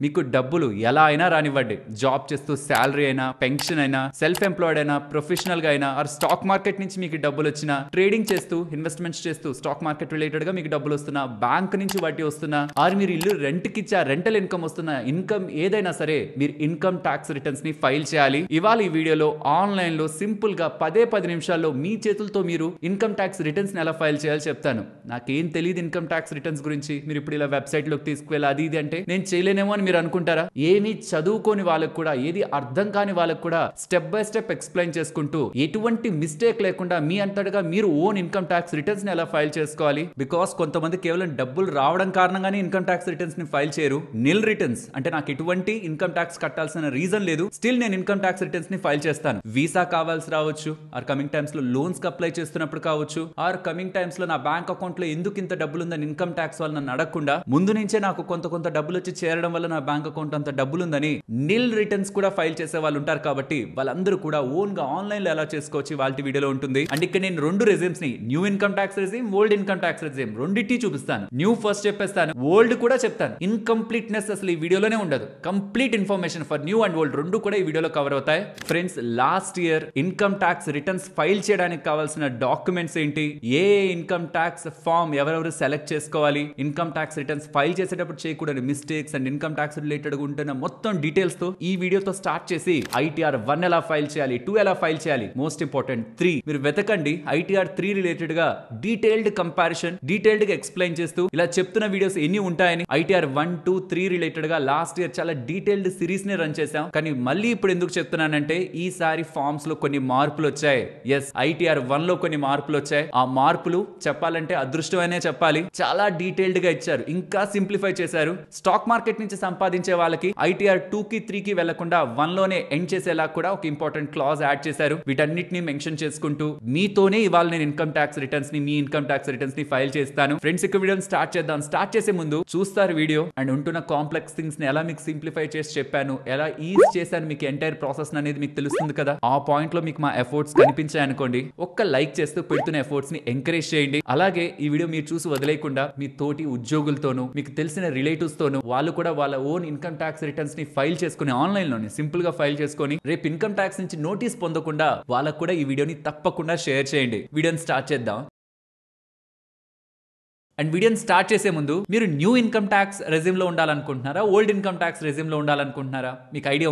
మీకు డబ్బులు ఎలా అయినా రానివ్వండి, జాబ్ చేస్తూ శాలరీ అయినా, పెన్షన్ అయినా, సెల్ఫ్ ఎంప్లాయిడ్ అయినా, ప్రొఫెషనల్ గా అయినా, ఆర్ స్టాక్ మార్కెట్ నుంచి మీకు డబ్బులు వచ్చినా, ట్రేడింగ్ చేస్తూ ఇన్వెస్ట్మెంట్స్ చేస్తూ స్టాక్ మార్కెట్ రిలేటెడ్ గా మీకు డబ్బులు వస్తున్నా, బ్యాంక్ నుంచి వడ్డీ వస్తున్నా, ఆర్ మీరు ఇల్లు రెంట్ కి ఇచ్చా రెంటల్ ఇన్కమ్ వస్తున్నా, ఇన్కమ్ ఏదైనా సరే మీరు ఇన్కమ్ ట్యాక్స్ రిటర్న్స్ ని ఫైల్ చేయాలి. ఇవాళ ఈ వీడియోలో ఆన్లైన్ లో సింపుల్ గా 10 నిమిషాల్లో మీ చేతులతో మీరు ఇన్కమ్ ట్యాక్స్ రిటర్న్స్ ని ఎలా ఫైల్ చేయాలో చెప్తాను. నాకేం తెలియదు ఇన్కమ్ ట్యాక్స్ రిటర్న్స్ గురించి, మీరు ఇప్పుడు ఇలా వెబ్సైట్ లోకి తీసుకువెళ్ళి అది ఇది అంటే నేను చేయలేనేమో అని మీరు అనుకుంటారా? ఏమీ చదువుకోని వాళ్ళకు కూడా, ఏది అర్థం కాని వాళ్ళకు కూడా స్టెప్ బై స్టెప్ ఎక్స్ప్లెయిన్ చేసుకుంటూ ఎటువంటి మిస్టేక్ లేకుండా మీ అంతటగా మీరు ఓన్ ఇన్కమ్ ట్యాక్స్ రిటర్న్స్ ని ఎలా ఫైల్ చేసుకోవాలి. బికాస్ కొంతమంది కేవలం డబ్బులు రావడం కారణంగానే ఇన్కమ్ ట్యాక్స్ రిటర్న్స్ ని ఫైల్ చేయరు. నిల్ రిటర్న్స్ అంటే నాకు ఎటువంటి ఇన్కమ్ ట్యాక్స్ కట్టాల్సిన రీజన్ లేదు, స్టిల్ నేను ఇన్కమ్ ట్యాక్స్ రిటర్న్స్ ని ఫైల్ చేస్తాను. వీసా కావాల్సి రావచ్చు, ఆర్ కమింగ్ టైమ్స్ లో లోన్స్ కి అప్లై చేస్తున్నప్పుడు కావచ్చు, ఆర్ కమింగ్ టైమ్స్ లో నా బ్యాంక్ అకౌంట్ లో ఎందుకు ఇంత డబ్బులు ఉందని ఇన్కమ్ ట్యాక్స్ వాళ్ళు నన్ను అడగకుండా ముందు నుంచే నాకు కొంత డబ్బులు వచ్చి చేరడం వల్ల నా బ్యాంక్ అకౌంట్ అంత డబ్బులు ఉందని నిల్ రిటర్న్స్ కూడా ఫైల్ చేసే వాళ్ళు ఉంటారు. కాబట్టి వాళ్ళందరూ కూడా ఓన్ గా ఆన్లైన్ లో ఎలా చేసుకోవచ్చు వాళ్ళ వీడియోలో ఉంటుంది. అండ్ ఇక్కడ నేను రెండు రెజ్యూమ్స్ ని, new income tax resume, old income tax resume రెండింటి చూపిస్తాను. న్యూ ఫస్ట్ చెప్పేస్తాను, ఓల్డ్ కూడా చెప్తాను. ఇన్కంప్లీట్నెస్ అసలు ఈ వీడియోలోనే ఉండదు. Complete information for new and old రెండు కూడా ఈ వీడియోలో కవర్ అవుతాయి. Friends, last year income tax returns file చేయడానికి కావాల్సిన డాక్యుమెంట్స్ ఏంటి, ఏ ఇన్కమ్ ట్యాక్స్ ఫామ్ ఎవరెవరు సెలెక్ట్ చేసుకోవాలి, ఇన్కమ్ ట్యాక్స్ రిటర్న్స్ ఫైల్ చేసేటప్పుడు చేయకూడని mistakes and income tax related ఉంటున్న మొత్తం డీటెయిల్స్ తో ఈ వీడియోతో స్టార్ట్ చేసి ITR 1 ఎలా ఫైల్ చేయాలి, 2 ఎలా ఫైల్ చేయాలి, మోస్ట్ ఇంపార్టెంట్ 3 మీరు వెతకండి. ITR 3 రిలేటెడ్ గా డీటెయిల్డ్ కంపారిజన్, డీటెయిల్డ్ గా ఎక్స్ప్లెయిన్ చేస్తూ ఇలా చెప్తున్న వీడియోస్ ఎన్ని ఉంటాయని ITR 1, 2, 3 రిలేటెడ్ గా లాస్ట్ ఇయర్ చాలా డీటెయిల్డ్ సిరీస్ ని రన్ చేసాం. కానీ మళ్ళీ ఇప్పుడు ఎందుకు చెప్తున్నానంటే ఈసారి ఫార్మ్స్ లో కొన్ని మార్పులు వచ్చాయి. ఎస్, ITR 1 లో కొన్ని మార్పులు వచ్చాయి. ఆ మార్పులు చెప్పాలంటే అదృష్టమనే చెప్పాలి. చాలా డీటెయిల్డ్ గా ఇచ్చారు, ఇంకా సింప్లిఫై చేశారు. స్టాక్ మార్కెట్ నుంచి సంపాదించే వాళ్ళకి ITR 2 కి 3 కి వెళ్లకుండా 1 లోనే ఎండ్ చేసేలా కూడా ఒక ఇంపార్టెంట్ క్లాజ్ యాడ్ చేశారు. వీటన్నిటిని మెన్షన్ చేసుకుంటూ మీతోనే ఇవాళ నేను ఇన్కమ్ ట్యాక్స్ రిటర్న్స్ ని, మీ ఇన్కమ్ ట్యాక్స్ రిటర్న్స్ ని ఫైల్ చేస్తాను. ఫ్రెండ్స్, ఇక వీడియోని స్టార్ట్ చేద్దాం. స్టార్ట్ చేసే ముందు చూస్తారు వీడియో అండ్ ఉంటున్న కాంప్లెక్స్ థింగ్స్ ని ఎలా మీకు సింప్లిఫై చేసి చెప్పాను, ఎలా ఈజీ చేశాను, మీకు ఎంటైర్ ప్రాసెస్ అనేది మీకు తెలుస్తుంది కదా. ఆ పాయింట్ లో మీకు మా ఎఫర్ట్స్ కనిపించాయి అనుకోండి, ఒక్క లైక్ చేస్తూ పెడుతున్న ఎఫర్ట్స్ ని ఎంకరేజ్ చేయండి. అలాగే ఈ వీడియో మీరు చూసి వదిలేయకుండా మీ తోటి ఉద్యోగులతోనూ, మీకు తెలిసిన రిలేటివ్స్ తోనూ, వాళ్ళు కూడా వాళ్ళ ఓన్ ఇన్కమ్ ట్యాక్స్ రిటర్న్స్ ని ఫైల్ చేసుకుని ఆన్లైన్ లోనే సింపుల్ గా ఫైల్ చేసుకొని రేపు ఇన్కమ్ ట్యాక్స్ నుంచి నోటీస్ పొందకుండా వాళ్ళకు కూడా ఈ వీడియోని తప్పకుండా షేర్ చేయండి. వీడియోని స్టార్ట్ చేద్దాం. అండ్ వీడియోని స్టార్ట్ చేసే ముందు మీరు న్యూ ఇన్కమ్ ట్యాక్స్ రెజ్యూమ్ లో ఉండాలనుకుంటున్నారా, ఓల్డ్ ఇన్కమ్ ట్యాక్స్ రెజ్యూమ్ లో ఉండాలనుకుంటున్నారా? మీకు ఐడియా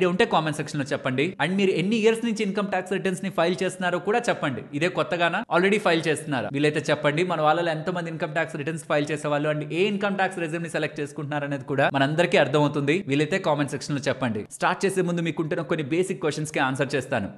ఉంటే కామెంట్ సెక్షన్ లో చెప్పండి. అండ్ మీరు ఎన్ని ఇయర్స్ నుంచి ఇన్కమ్ ట్యాక్స్ రిటర్న్స్ ని ఫైల్ చేస్తున్నారో కూడా చెప్పండి. ఇదే కొత్తగానా, ఆల్రెడీ ఫైల్ చేస్తున్నారా? వీలైతే చెప్పండి. మన వాళ్ళలో ఎంతమంది ఇన్కమ్ ట్యాక్స్ రిటర్న్స్ ఫైల్ చేసే వాళ్ళు and A income tax resume ని సెలెక్ట్ చేసుకుంటున్నారు అనేది కూడా మనందరికీ అర్థమవుతుంది. వీలైతే కామెంట్ సెక్షన్ లో చెప్పండి. స్టార్ట్ చేసే ముందు మీకుంటున్న కొన్ని బేసిక్ క్వశ్చన్స్ కి ఆన్సర్ చేస్తాను.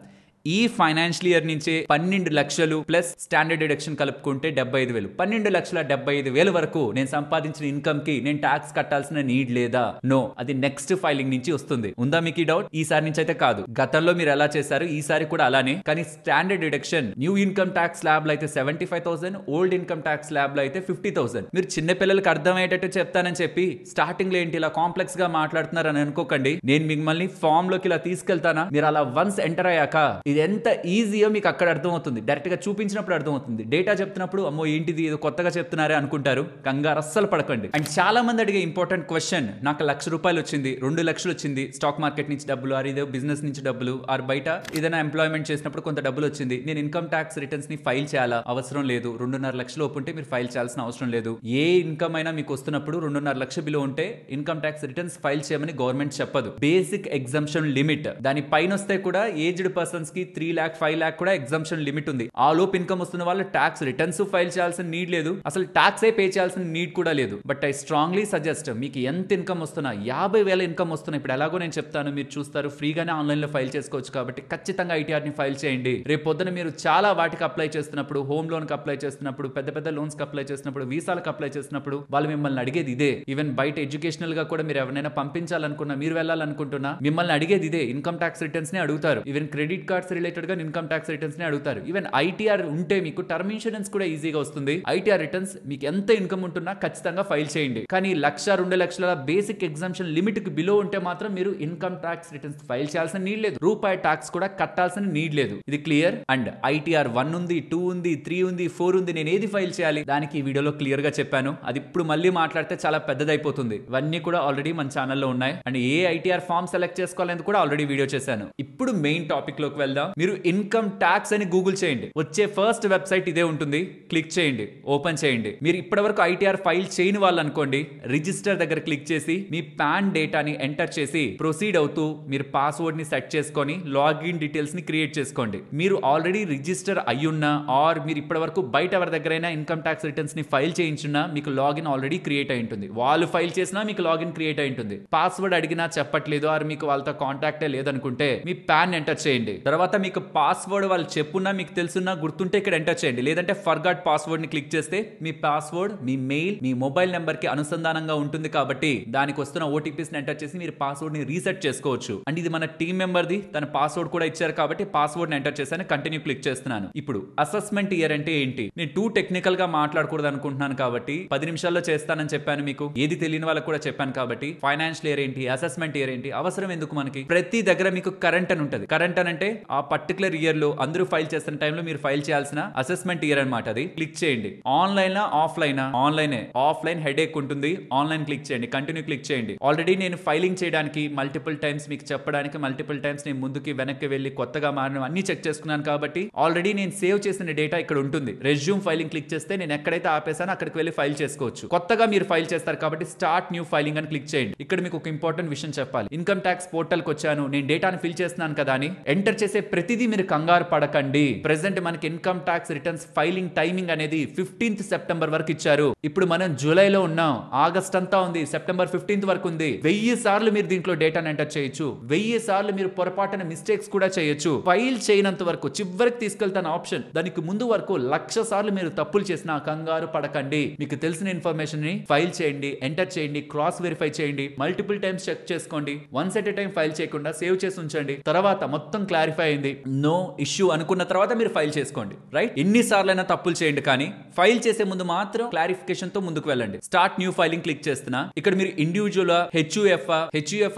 ఈ ఫైనాన్షియల్ ఇయర్ నుంచే 12 లక్షలు ప్లస్ స్టాండర్డ్ డిడక్షన్ కలుపుకుంటే 75,000, 12,75,000 వరకు నేను సంపాదించిన ఇన్కమ్ కి నేను ట్యాక్స్ కట్టాల్సిన నీడ్ లేదా? నో, అది నెక్స్ట్ ఫైలింగ్ నుంచి వస్తుంది. ఉందా మీకు ఈ డౌట్? ఈసారి నుంచి అయితే కాదు. గతంలో మీరు ఎలా చేశారు, ఈసారి కూడా అలానే. కానీ standard deduction new income tax lab లో అయితే 75,000, ఓల్డ్ ఇన్కమ్ ట్యాక్స్ ల్యాబ్ లో అయితే 50,000. మీరు చిన్న పిల్లలకి అర్థమయ్యేటట్టు చెప్తానని చెప్పి స్టార్టింగ్ లో ఏంటి ఇలా కాంప్లెక్స్ గా మాట్లాడుతున్నారని అనుకోకండి. నేను మిమ్మల్ని ఫామ్ లోకి ఇలా తీసుకెళ్తానా, మీరు అలా వన్స్ ఎంటర్ అయ్యాక ఇది ఎంత ఈజీయో మీకు అక్కడ అర్థమవుతుంది. డైరెక్ట్ గా చూపించినప్పుడు అర్థమవుతుంది. డేటా చెప్తున్నప్పుడు అమ్మో ఏంటిది ఏదో కొత్తగా చెప్తున్నారే అనుకుంటారు. కంగారు అస్సలు పడకండి. అండ్ చాలా మంది అడిగే ఇంపార్టెంట్ క్వశ్చన్, నాకు 1,00,000 రూపాయలు వచ్చింది, 2 లక్షలు వచ్చింది స్టాక్ మార్కెట్ నుంచి డబ్బులు, ఆర్ ఇదే బిజినెస్ నుంచి డబ్బులు, ఆర్ బయట ఏదైనా ఎంప్లాయ్మెంట్ చేసినప్పుడు కొంత డబ్బులు వచ్చింది, నేను ఇన్కమ్ ట్యాక్స్ రిటర్న్స్ ని ఫైల్ చేయాలా? అవసరం లేదు. 2.5 లక్షలు ఒప్పుంటే మీరు ఫైల్ చేయాల్సిన అవసరం లేదు. ఏ ఇన్కమ్ అయినా మీకు వస్తున్నప్పుడు 2.5 లక్షల బిలో ఉంటే ఇన్కమ్ ట్యాక్స్ రిటర్న్స్ ఫైల్ చేయమని గవర్నమెంట్ చెప్పదు. బేసిక్ ఎగ్జంప్షన్ లిమిట్, దాని పైన వస్తే కూడా ఏజ్డ్ పర్సన్స్ కి 3 lakh 5 lakh కూడా ఎగ్జంప్షన్ లిమిట్ ఉంది. ఆ లోపు ఇన్కమ్ వస్తున్న వాళ్ళు ట్యాక్స్ రిటర్న్స్ ఫైల్ చేయాల్సిన నీడ్ లేదు, అసలు ట్యాక్స్ పే చేయాల్సిన నీడ్ కూడా లేదు. బట్ ఐ స్ట్రాంగ్లీ సజెస్ట్, మీకు ఎంత ఇన్కమ్ వస్తున్నా, 50,000 ఇన్కమ్ వస్తున్నా, ఇప్పుడు ఎలాగో నేను చెప్తాను, మీరు చూస్తారు, ఫ్రీగానే ఆన్లైన్ లో ఫైల్ చేసుకోవచ్చు. కాబట్టి ఖచ్చితంగా ITR ని ఫైల్ చేయండి. రేపు పొద్దున మీరు చాలా వాటికి అప్లై చేస్తున్నప్పుడు, హోమ్ లోన్ కి అప్లై చేస్తున్నప్పుడు, పెద్ద లోన్స్ కి అప్లై చేస్తున్నప్పుడు, వీసాలకు అప్లై చేస్తున్నప్పుడు వాళ్ళు మిమ్మల్ని అడిగేది ఇదే. ఈవెన్ బయట ఎడ్యుకేషనల్ గా కూడా మీరు ఎవరైనా పంపించాలనుకున్నా, మీరు వెళ్ళాలనుకుంటున్నా, మిమ్మల్ని అడిగేది ఇదే. ఇన్కమ్ ట్యాక్స్ రిటర్న్స్ ని అడుగుతారు. Even credit cards tax related గా ఇన్కమ్ ట్యాక్స్ రిటర్న్స్ ని అడుగుతారు. ఈవెన్ ఐటీఆర్ ఉంటే మీకు టర్మ్ ఇన్సూరెన్స్ కూడా ఈజీగా వస్తుంది. ఐటీఆర్ రిటర్న్స్ మీకు ఎంత ఇన్కమ్ ఉంటున్నా ఖచ్చితంగా ఫైల్ చేయండి. కానీ 1,00,000-2,00,000 బేసిక్ ఎగ్జామ్షన్ లిమిట్ కి బిలో ఉంటే మాత్రం మీరు ఇన్కమ్ ట్యాక్స్ రిటర్న్స్ ఫైల్ చేయాల్సిన నీడ్ లేదు. రూపాయి ట్యాక్స్ కూడా కట్టాల్సిన నీడ్ లేదు. ఇది క్లియర్. అండ్ ఐటీఆర్ 1 ఉంది, 2 ఉంది, 3 ఉంది, 4 ఉంది. నేను ఏది ఫైల్ చేయాలి దానికి ఈ వీడియోలో క్లియర్ గా చెప్పాను. అది ఇప్పుడు మళ్ళీ మాట్లాడితే చాలా పెద్దదైపోతుంది. ఇవన్నీ కూడా ఆల్రెడీ మన ఛానల్లో ఉన్నాయి. అండ్ ఏ ఐటీఆర్ ఫామ్ సెలెక్ట్ చేసుకోవాలని కూడా ఆల్రెడీ వీడియో చేశాను. ఇప్పుడు మెయిన్ టాపిక్ లోకి వెళ్దాం. మీరు ఇన్కమ్ ట్యాక్స్ అని గూగుల్ చేయండి. వచ్చే ఫస్ట్ వెబ్సైట్ ఇదే ఉంటుంది. క్లిక్ చేయండి, ఓపెన్ చేయండి. మీరు ఇప్పటివరకు ఐటీఆర్ ఫైల్ చేయని వాళ్ళు అనుకోండి, రిజిస్టర్ దగ్గర క్లిక్ చేసి మీ పాన్ డేటాని ఎంటర్ చేసి ప్రొసీడ్ అవుతూ మీరు పాస్వర్డ్ ని సెట్ చేసుకొని లాగిన్ డీటెయిల్స్ ని క్రియేట్ చేసుకోండి. మీరు ఆల్రెడీ రిజిస్టర్ అయ్యున్నా ఆర్ మీరు ఇప్పటివరకు బయట ఎవరి దగ్గరైనా ఇన్కమ్ ట్యాక్స్ రిటర్న్స్ ని ఫైల్ చేయించున్నా మీకు లాగిన్ ఆల్రెడీ క్రియేట్ అయి ఉంటుంది. వాళ్ళు ఫైల్ చేసినా మీకు లాగిన్ క్రియేట్ అయి ఉంటుంది. పాస్వర్డ్ అడిగినా చెప్పట్లేదు ఆర్ మీకు వాళ్ళతో కాంటాక్టే లేదనుకుంటే మీ పాన్ ఎంటర్ చేయండి. తర్వాత మీకు పాస్వర్డ్ వాళ్ళు చెప్పున్నా మీకు తెలుసున్నా గుర్తుంటే ఇక్కడ ఎంటర్ చేయండి. లేదంటే ఫర్గాట్ పాస్వర్డ్ ని క్లిక్ చేస్తే మీ పాస్వర్డ్ మీ మెయిల్ మీ మొబైల్ నెంబర్ కి అనుసంధానంగా ఉంటుంది కాబట్టి దానికి వస్తున్న ఓటీపీస్ ని ఎంటర్ చేసి మీరు పాస్వర్డ్ ని రీసెట్ చేసుకోవచ్చు. అండ్ ఇది మన టీమ్ మెంబర్ ది, తన పాస్వర్డ్ కూడా ఇచ్చారు కాబట్టి పాస్వర్డ్ ని ఎంటర్ చేశాను. కంటిన్యూ క్లిక్ చేస్తున్నాను. ఇప్పుడు అసెస్మెంట్ ఇయర్ అంటే ఏంటి? నేను టూ టెక్నికల్ గా మాట్లాడకూడదు అనుకుంటున్నాను కాబట్టి 10 నిమిషాల్లో చేస్తానని చెప్పాను. మీకు ఏది తెలియని వాళ్ళకి కూడా చెప్పాను కాబట్టి ఫైనాన్షియల్ ఇయర్ ఏంటి, అసెస్మెంట్ ఇయర్ ఏంటి, అవసరం ఎందుకు మనకి? ప్రతి దగ్గర మీకు కరెంట్ అని ఉంటుంది. కరెంట్ అని అంటే ఆ పర్టికులర్ ఇయర్ లో అందరూ ఫైల్ చేస్తున్న టైంలో మీరు ఫైల్ చేయాల్సిన అసెస్మెంట్ ఇయర్ అనమాట. అది క్లిక్ చేయండి. ఆన్లైన్ ఆఫ్లైన్ ఆన్లైనే. ఆఫ్లైన్ హెడేక్ ఉంటుంది. ఆన్లైన్ క్లిక్ చేయండి. కంటిన్యూ క్లిక్ చేయండి. ఆల్రెడీ నేను ఫైలింగ్ చేయడానికి మల్టిపుల్ టైమ్స్ మీకు చెప్పడానికి మల్టిపుల్ టైమ్స్ నేను ముందుకి వెనక్కి వెళ్ళి కొత్తగా మారిన అన్ని చెక్ చేసుకున్నాను కాబట్టి ఆల్రెడీ నేను సేవ్ చేసిన డేటా ఇక్కడ ఉంటుంది. రెజ్యూమ్ ఫైలింగ్ క్లిక్ చేస్తే నేను ఎక్కడైతే ఆపేసానో అక్కడికి వెళ్ళి ఫైల్ చేసుకోవచ్చు. కొత్తగా మీరు ఫైల్ చేస్తారు కాబట్టి స్టార్ట్ న్యూ ఫైలింగ్ అని క్లిక్ చేయండి. ఇక్కడ మీకు ఒక ఇంపార్టెంట్ విషయం చెప్పాలి. ఇన్కమ్ ట్యాక్స్ పోర్టల్ కి వచ్చాను, నేను డేటాను ఫిల్ చేస్తున్నాను కదా అని ఎంటర్ చేసే ప్రతిదీ మీరు కంగారు పడకండి. ప్రెసెంట్ మనకి income tax returns filing timing అనేది 15th సెప్టెంబర్ వరకు ఇచ్చారు. ఇప్పుడు మనం జూలైలో ఉన్నాం. ఆగస్ట్ అంతా ఉంది, సెప్టెంబర్ 15th వరకు ఉంది. 1000 సార్లు మీరు దీంట్లో డేటాను ఎంటర్ చేయొచ్చు. 1000 సార్లు మీరు పొరపాటున మిస్టేక్స్ కూడా చేయొచ్చు. ఫైల్ చేయనంత వరకు చివరికి తీసుకెళ్తాను ఆప్షన్. దానికి ముందు వరకు 1,00,000 సార్లు మీరు తప్పులు చేసినా కంగారు పడకండి. మీకు తెలిసిన ఇన్ఫర్మేషన్ ని ఫైల్ చేయండి, ఎంటర్ చేయండి, క్రాస్ వెరిఫై చేయండి, మల్టిపుల్ టైమ్స్ చెక్ చేసుకోండి. Once at a time file చేయకుండా సేవ్ చేసి ఉంచండి. తర్వాత మొత్తం క్లారిఫై అయింది, నో ఇష్యూ అనుకున్న తర్వాత మీరు ఫైల్ చేసుకోండి. రైట్? ఎన్నిసార్లైనా తప్పులు చేయండి కానీ ఫైల్ చేసే ముందు మాత్రం క్లారిఫికేషన్ తో ముందుకు వెళ్ళండి. స్టార్ట్ న్యూ ఫైలింగ్ క్లిక్ చేస్తున్నా. ఇక్కడ మీరు ఇండివిజువల్ హెచ్యుఎఫ్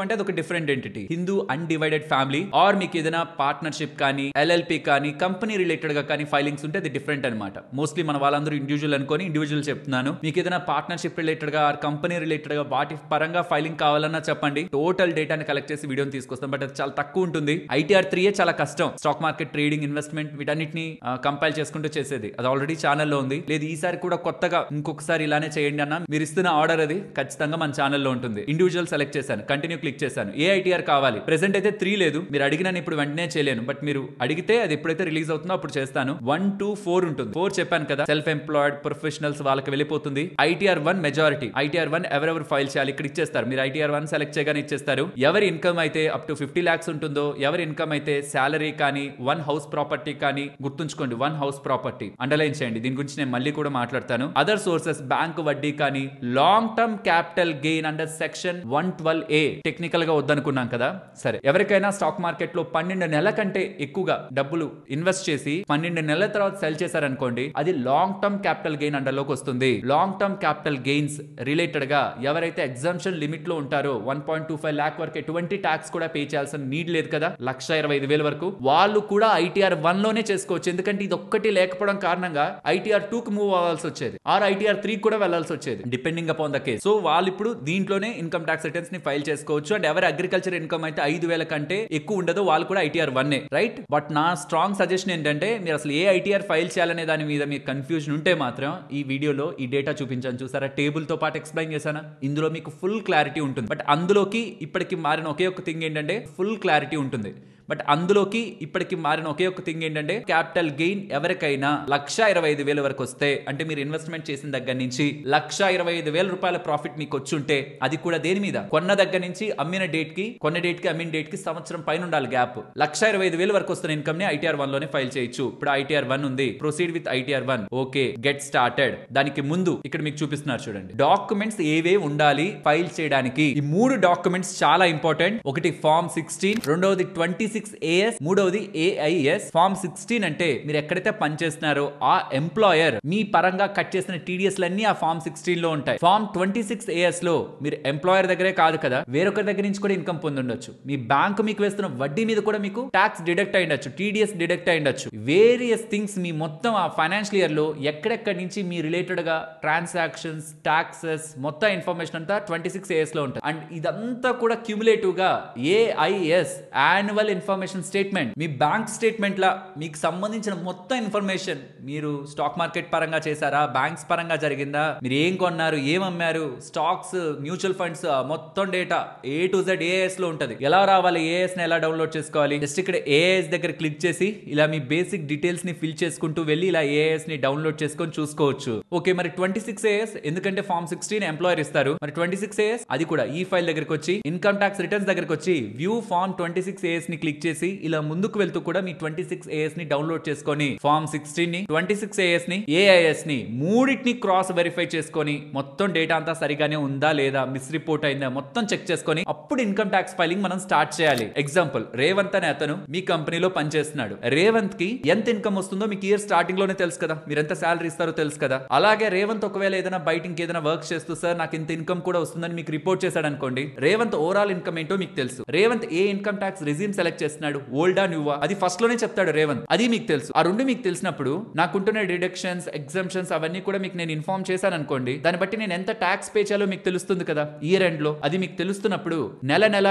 అంటే అది ఒక different entity, Hindu undivided family, or మీకు ఏదైనా పార్ట్నర్షిప్ కానీ ఎల్ఎల్పి కానీ కంపెనీ రిలేటెడ్ గా కానీ ఫైలింగ్స్ ఉంటే అది డిఫరెంట్ అనమాట. మోస్ట్లీ మన వాళ్ళందరూ ఇండివిజువల్ అనుకొని ఇండివిజువల్ చెప్తున్నాను. మీకు ఏదైనా పార్ట్నర్షిప్ రిలేటెడ్ గా ఆర్ కంపెనీ రిలేటెడ్ గా వాటి పరంగా ఫైలింగ్ కావాలన్నా చెప్పండి. టోటల్ డేటాని కలెక్ట్ చేసి వీడియోని తీసుకొస్తాం. బట్ అది చాలా తక్కువ ఉంటుంది. ఐటీఆర్ 3 చాలా కష్టం. స్టాక్ మార్కెట్, ట్రేడింగ్, ఇన్వెస్ట్మెంట్ వీటన్నిటిని కంపైల్ చేసుకుంటూ చేసేది. అది ఆల్రెడీ ఛానల్లో ఉంది. లేదు ఈసారి కూడా కొత్తగా ఇంకొకసారి ఇలానే చేయండి అన్న మీరు ఇస్తున్న ఆర్డర్ అది ఖచ్చితంగా మన ఛానల్లో ఉంటుంది. ఇండివిజువల్ సెలెక్ట్ చేశాను, కంటిన్యూ క్లిక్ చేశాను. ఏ ఐటీఆర్ కావాలి? ప్రెసెంట్ అయితే 3 లేదు. మీరు అడిగినా ఇప్పుడు వెంటనే చేయలేను. బట్ మీరు అడిగితే అది ఎప్పుడైతే రిలీజ్ అవుతుందో అప్పుడు చేస్తాను. 1, 2, 4 ఉంటుంది. 4 చెప్పాను కదా, సెల్ఫ్ ఎంప్లాయిడ్ ప్రొఫెషనల్స్ వాళ్ళకి వెళ్ళిపోతుంది. ITR 1 majority. ఐటీఆర్ 1 ఎవరెవరు ఫైల్ చేయాలి ఇక్కడ ఇచ్చేస్తారు. మీరు ఐటీఆర్ 1 సెలెక్ట్ చేయగానే ఇచ్చేస్తారు. ఎవరి ఇన్కమ్ అయితే అప్ టు 50 lakhs ఉంటుందో, ఎవరి ఇన్కమ్ అయితే శాలరీ కానీ 1 హౌస్ ప్రాపర్టీ కానీ, గుర్తుంచుకోండి 1 హౌస్ ప్రాపర్టీ అండర్లైన్ చేయండి. దీని గురించి నేను మళ్ళీ కూడా మాట్లాడతాను. అదర్ సోర్సెస్ బ్యాంక్ వడ్డీ కానీ, long term capital gain under section 112A technical గా వద్దనుకున్నాం కదా. సరే, ఎవరికైనా స్టాక్ మార్కెట్ లో 12 నెలల కంటే ఎక్కువగా డబ్బులు ఇన్వెస్ట్ చేసి 12 నెలల తర్వాత సెల్ చేశారనుకోండి, అది లాంగ్ టర్మ్ క్యాపిటల్ గెయిన్ అండర్లోకి వస్తుంది. Long term capital gains related గా ఎవరైతే ఎగ్జామ్షన్ లిమిట్ లో ఉంటారో 1.25 lakh వరకు ఎటువంటి ట్యాక్స్ కూడా పే చేయాల్సిన నీడ్ లేదు కదా, 1,25,000 వరకు వాళ్ళు కూడా ఐటీఆర్ 1 లోనే చేసుకోవచ్చు. ఎందుకంటే ఇది ఒక్కటి లేకపోవడం కారణంగా ఐటీఆర్ 2 కి మూవ్ అవ్వాల్సి వచ్చేది, ఆర్ ఐటీఆర్ 3 కూడా వెళ్లాల్సి వచ్చేది, depending upon the case. So వాళ్ళు ఇప్పుడు దీంట్లోనే ఇన్కమ్ ట్యాక్స్ రిటర్న్స్ ని ఫైల్ చేసుకోవచ్చు. అండ్ ఎవరి అగ్రికల్చర్ ఇన్కమ్ అయితే 5,000 కంటే ఎక్కువ ఉండదు వాళ్ళు కూడా ఐటీఆర్ 1 రైట్. బట్ నా స్ట్రాంగ్ సజెషన్ ఏంటంటే మీరు అసలు ఏ ఐటీఆర్ ఫైల్ చేయాలనే దాని మీద మీకు కన్ఫ్యూజన్ ఉంటే మాత్రం ఈ వీడియోలో ఈ డేటా చూపించాను చూసారా, టేబుల్ తో పాటు ఎక్స్ప్లెయిన్ చేశాను. ఇందులో మీకు ఫుల్ క్లారిటీ ఉంటుంది. బట్ అందులోకి ఇప్పటికి మారిన ఒకే ఒక థింగ్ ఏంటంటే ఫుల్ క్లారిటీ ఉంటుంది. బట్ అందులోకి ఇప్పటికి మారిన ఒకే ఒక థింగ్ ఏంటంటే క్యాపిటల్ గెయిన్ ఎవరికైనా 1,25,000 వరకు వస్తే, అంటే మీరు ఇన్వెస్ట్మెంట్ చేసిన దగ్గర నుంచి 1,25,000 రూపాయల ప్రాఫిట్ మీకు వచ్చుంటే, అది కూడా దేని మీద, కొన్న దగ్గర నుంచి అమ్మిన డేట్ కి, కొన్న డేట్ కి అమ్మిన డేట్ కి సంవత్సరం పైన ఉండాలి గ్యాప్. 1,25,000 వరకు వస్తున్న ఇన్కమ్ ని ఐటీఆర్ 1 లోనే ఫైల్ చేయొచ్చు. ఇప్పుడు ఐటీఆర్ 1 ఉంది, proceed with ITR 1. Okay, get started. దానికి ముందు ఇక్కడ మీకు చూపిస్తున్నారు చూడండి, డాక్యుమెంట్స్ ఏవే ఉండాలి ఫైల్ చేయడానికి. ఈ 3 డాక్యుమెంట్స్ చాలా ఇంపార్టెంట్. ఒకటి ఫార్మ్ 16, రెండవది 26 26AS, మూడవది AIS. ఫామ్ 16 అంటే మీరు ఎక్కడైతే పనిచేస్తున్నారో ఆ ఎంప్లాయర్ మీ పరంగా కట్ చేసిన TDS లన్నీ ఆ ఫామ్ 16 లో ఉంటాయి. ఫామ్ 26AS లో మీరు ఎంప్లాయర్ దగ్గరే కాదు కదా, వేరొకరి దగ్గర నుంచి కూడా ఇన్కమ్ పొందుండొచ్చు. మీ బ్యాంకు మీకు వేస్తున్న వడ్డీ మీద కూడా మీకు ట్యాక్స్ డిడక్ట్ అయ్యిండొచ్చు, TDS డిడక్ట్ అయ్యిండొచ్చు. వేరియస్ థింగ్స్ మీ మొత్తం ఆ ఫైనాన్షియల్ ఇయర్ లో ఎక్కడెక్కడి నుంచి మీ రిలేటెడ్ గా ట్రాన్సాక్షన్స్, టాక్సెస్ మొత్తం ఇన్ఫర్మేషన్ అంతా 26AS లో ఉంటుంది. అండ్ ఇదంతా కూడా క్యూములేటివ్ గా AIS, యాన్యువల్ ఇన్ఫర్మేషన్ స్టేట్మెంట్, మీ బ్యాంక్ స్టేట్మెంట్ లా మీకు సంబంధించిన మొత్తం ఇన్ఫర్మేషన్. మీరు స్టాక్ మార్కెట్ పరంగా చేశారా, బ్యాంక్స్ పరంగా జరిగిందా, మీరు ఏం కొన్నారు, ఏం అమ్మారు, స్టాక్స్, మ్యూచువల్ ఫండ్స్ మొత్తం data A to Z AIS లో ఉంటది. ఎలా రావాలి, AIS ని ఎలా డౌన్లోడ్ చేసుకోవాలి, జస్ట్ ఇక్కడ AIS దగ్గర క్లిక్ చేసి ఇలా మీ బేసిక్ డీటెయిల్స్ ని ఫిల్ చేసుకుంటూ వెళ్ళి ఇలా AIS ని డౌన్లోడ్ చేసుకొని చూసుకోవచ్చు. ఓకే, మరి 26AS ఎందుకంటే ఫామ్ 16 ఎంప్లాయర్ ఇస్తారు. మరి 26AS అది కూడా ఈ ఫైల్ దగ్గరికి వచ్చి ఇన్కమ్ ట్యాక్స్ రిటర్న్స్ దగ్గరికి వచ్చి వ్యూ ఫామ్ 26AS ని క్లిక్ చేసి ఇలా ముందుకు వెళ్తూ కూడా మీ 26AS ని డౌన్లోడ్ చేసుకొని ఫామ్ 16 ని, 26AS ని, AIS ని మూడింటిని క్రాస్ వెరిఫై చేసుకొని మొత్తం డేటా అంతా సరిగానే ఉందా లేదా, మిస్ రిపోర్ట్ అయిందా మొత్తం చెక్ చేసుకొని అప్పుడు ఇన్కమ్ ట్యాక్స్ ఫైలింగ్ మనం స్టార్ట్ చేయాలి. ఎగ్జాంపుల్, రేవంత్ అనే అతను మీ కంపెనీలో పనిచేస్తున్నాడు. రేవంత్ కి ఎంత ఇన్కమ్ వస్తుందో మీకు ఇయర్ స్టార్టింగ్ లోనే తెలుసు కదా, మీరు ఎంత శాలరీ ఇస్తారో తెలుసు కదా. అలాగే రేవంత్ ఒకవేళ ఏదైనా బయట ఇంకేదైనా వర్క్ చేస్తూ సార్ నాకు ఇంత ఇన్కమ్ కూడా వస్తుందని మీకు రిపోర్ట్ చేశాడు అనుకోండి, రేవంత్ ఓవరాల్ ఇన్కమ్ ఏంటో మీకు తెలుసు. రేవంత్ ఏ ఇన్కమ్ ట్యాక్స్ రిజిమ్ సెలెక్ట్ చేస్తున్నాడు, ఓల్డా న్యూవా, అది ఫస్ట్ లోనే చెప్తాడు రేవంత్, అది మీకు తెలుసు. ఆ రెండు మీకు తెలిసినప్పుడు నాకుంటున్న డిడక్షన్స్, ఎగ్జంప్షన్స్ అవన్నీ కూడా మీకు నేను ఇన్ఫార్మ్ చేశాను అనుకోండి, దాన్ని బట్టి నేను ఎంత ట్యాక్స్ పే చేయాలో మీకు తెలుస్తుంది కదా ఇయర్ ఎండ్ లో. అది మీకు తెలుస్తున్నప్పుడు నెల నెల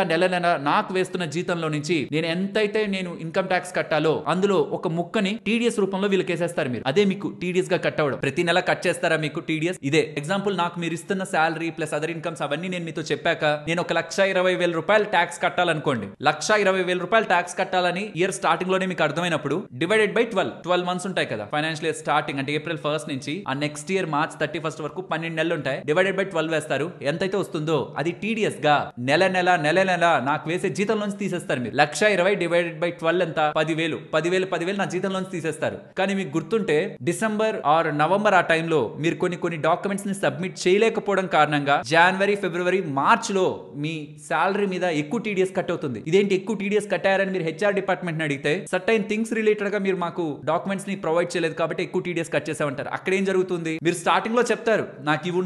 నాకు వేస్తున్న జీతంలో నుంచి నేను ఎంతైతే నేను ఇన్కమ్ ట్యాక్స్ కట్టాలో అందులో ఒక ముక్కని TDS రూపంలో వీళ్ళకి వేసేస్తారు. మీరు అదే మీకు TDS గా కట్ అవ్వడం. ప్రతి నెల కట్ చేస్తారా మీకు TDS? ఇదే ఎగ్జాంపుల్, నాకు మీరు ఇస్తున్న శాలరీ ప్లస్ అదర్ ఇన్కమ్స్ అవన్నీ నేను మీతో చెప్పాక నేను ఒక 1,20,000 రూపాయలు ట్యాక్స్ కట్టాలనుకోండి, 1,20,000 రూపాయలు ట్యాక్స్ కట్టాలని ఇయర్ స్టార్టింగ్ లోనే మీకు అర్థమైనప్పుడు డివైడెడ్ బై 12 మంత్స్ ఉంటాయి కదా ఫైనాన్షియల్ ఇయర్ స్టార్టింగ్, అంటే April 1st నుంచి ఆ నెక్స్ట్ ఇయర్ March 31st వరకు 12 నెలలు ఉంటాయి. డివైడెడ్ బై 12 వేస్తారు. ఎంతైతే వస్తుందో అది TDS గా నెల నెల నాకు వేసే జీతంలోంచి తీసేస్తారు. మీరు 1,20,000 డివైడెడ్ బై 12 ఎంత, 10,000 నా జీతంలోంచి తీసేస్తారు. కానీ మీకు గుర్తుంటే డిసెంబర్ ఆర్ నవంబర్ ఆ టైంలో మీరు కొన్ని డాక్యుమెంట్స్ ని సబ్మిట్ చేయలేకపోవడం కారణంగా జనవరి, ఫిబ్రవరి, మార్చ్ లో మీ శాలరీ మీద ఎక్కువ TDS కట్ అవుతుంది. ఇదేంటి ఎక్కువ TDS కట్టారని మీరు HR డిపార్ట్మెంట్ అడిగితే సర్టైన్ థింగ్స్ రిలేటెడ్ గా మీరు మాకు డాక్యుమెంట్స్ ని ప్రొవైడ్ చేయలేదు కాబట్టి ఎక్కువ TDS కట్ చేసామంటారు. అక్కడ ఏం జరుగుతుంది, మీరు స్టార్టింగ్ లో చెప్తారు నాకు ఇవి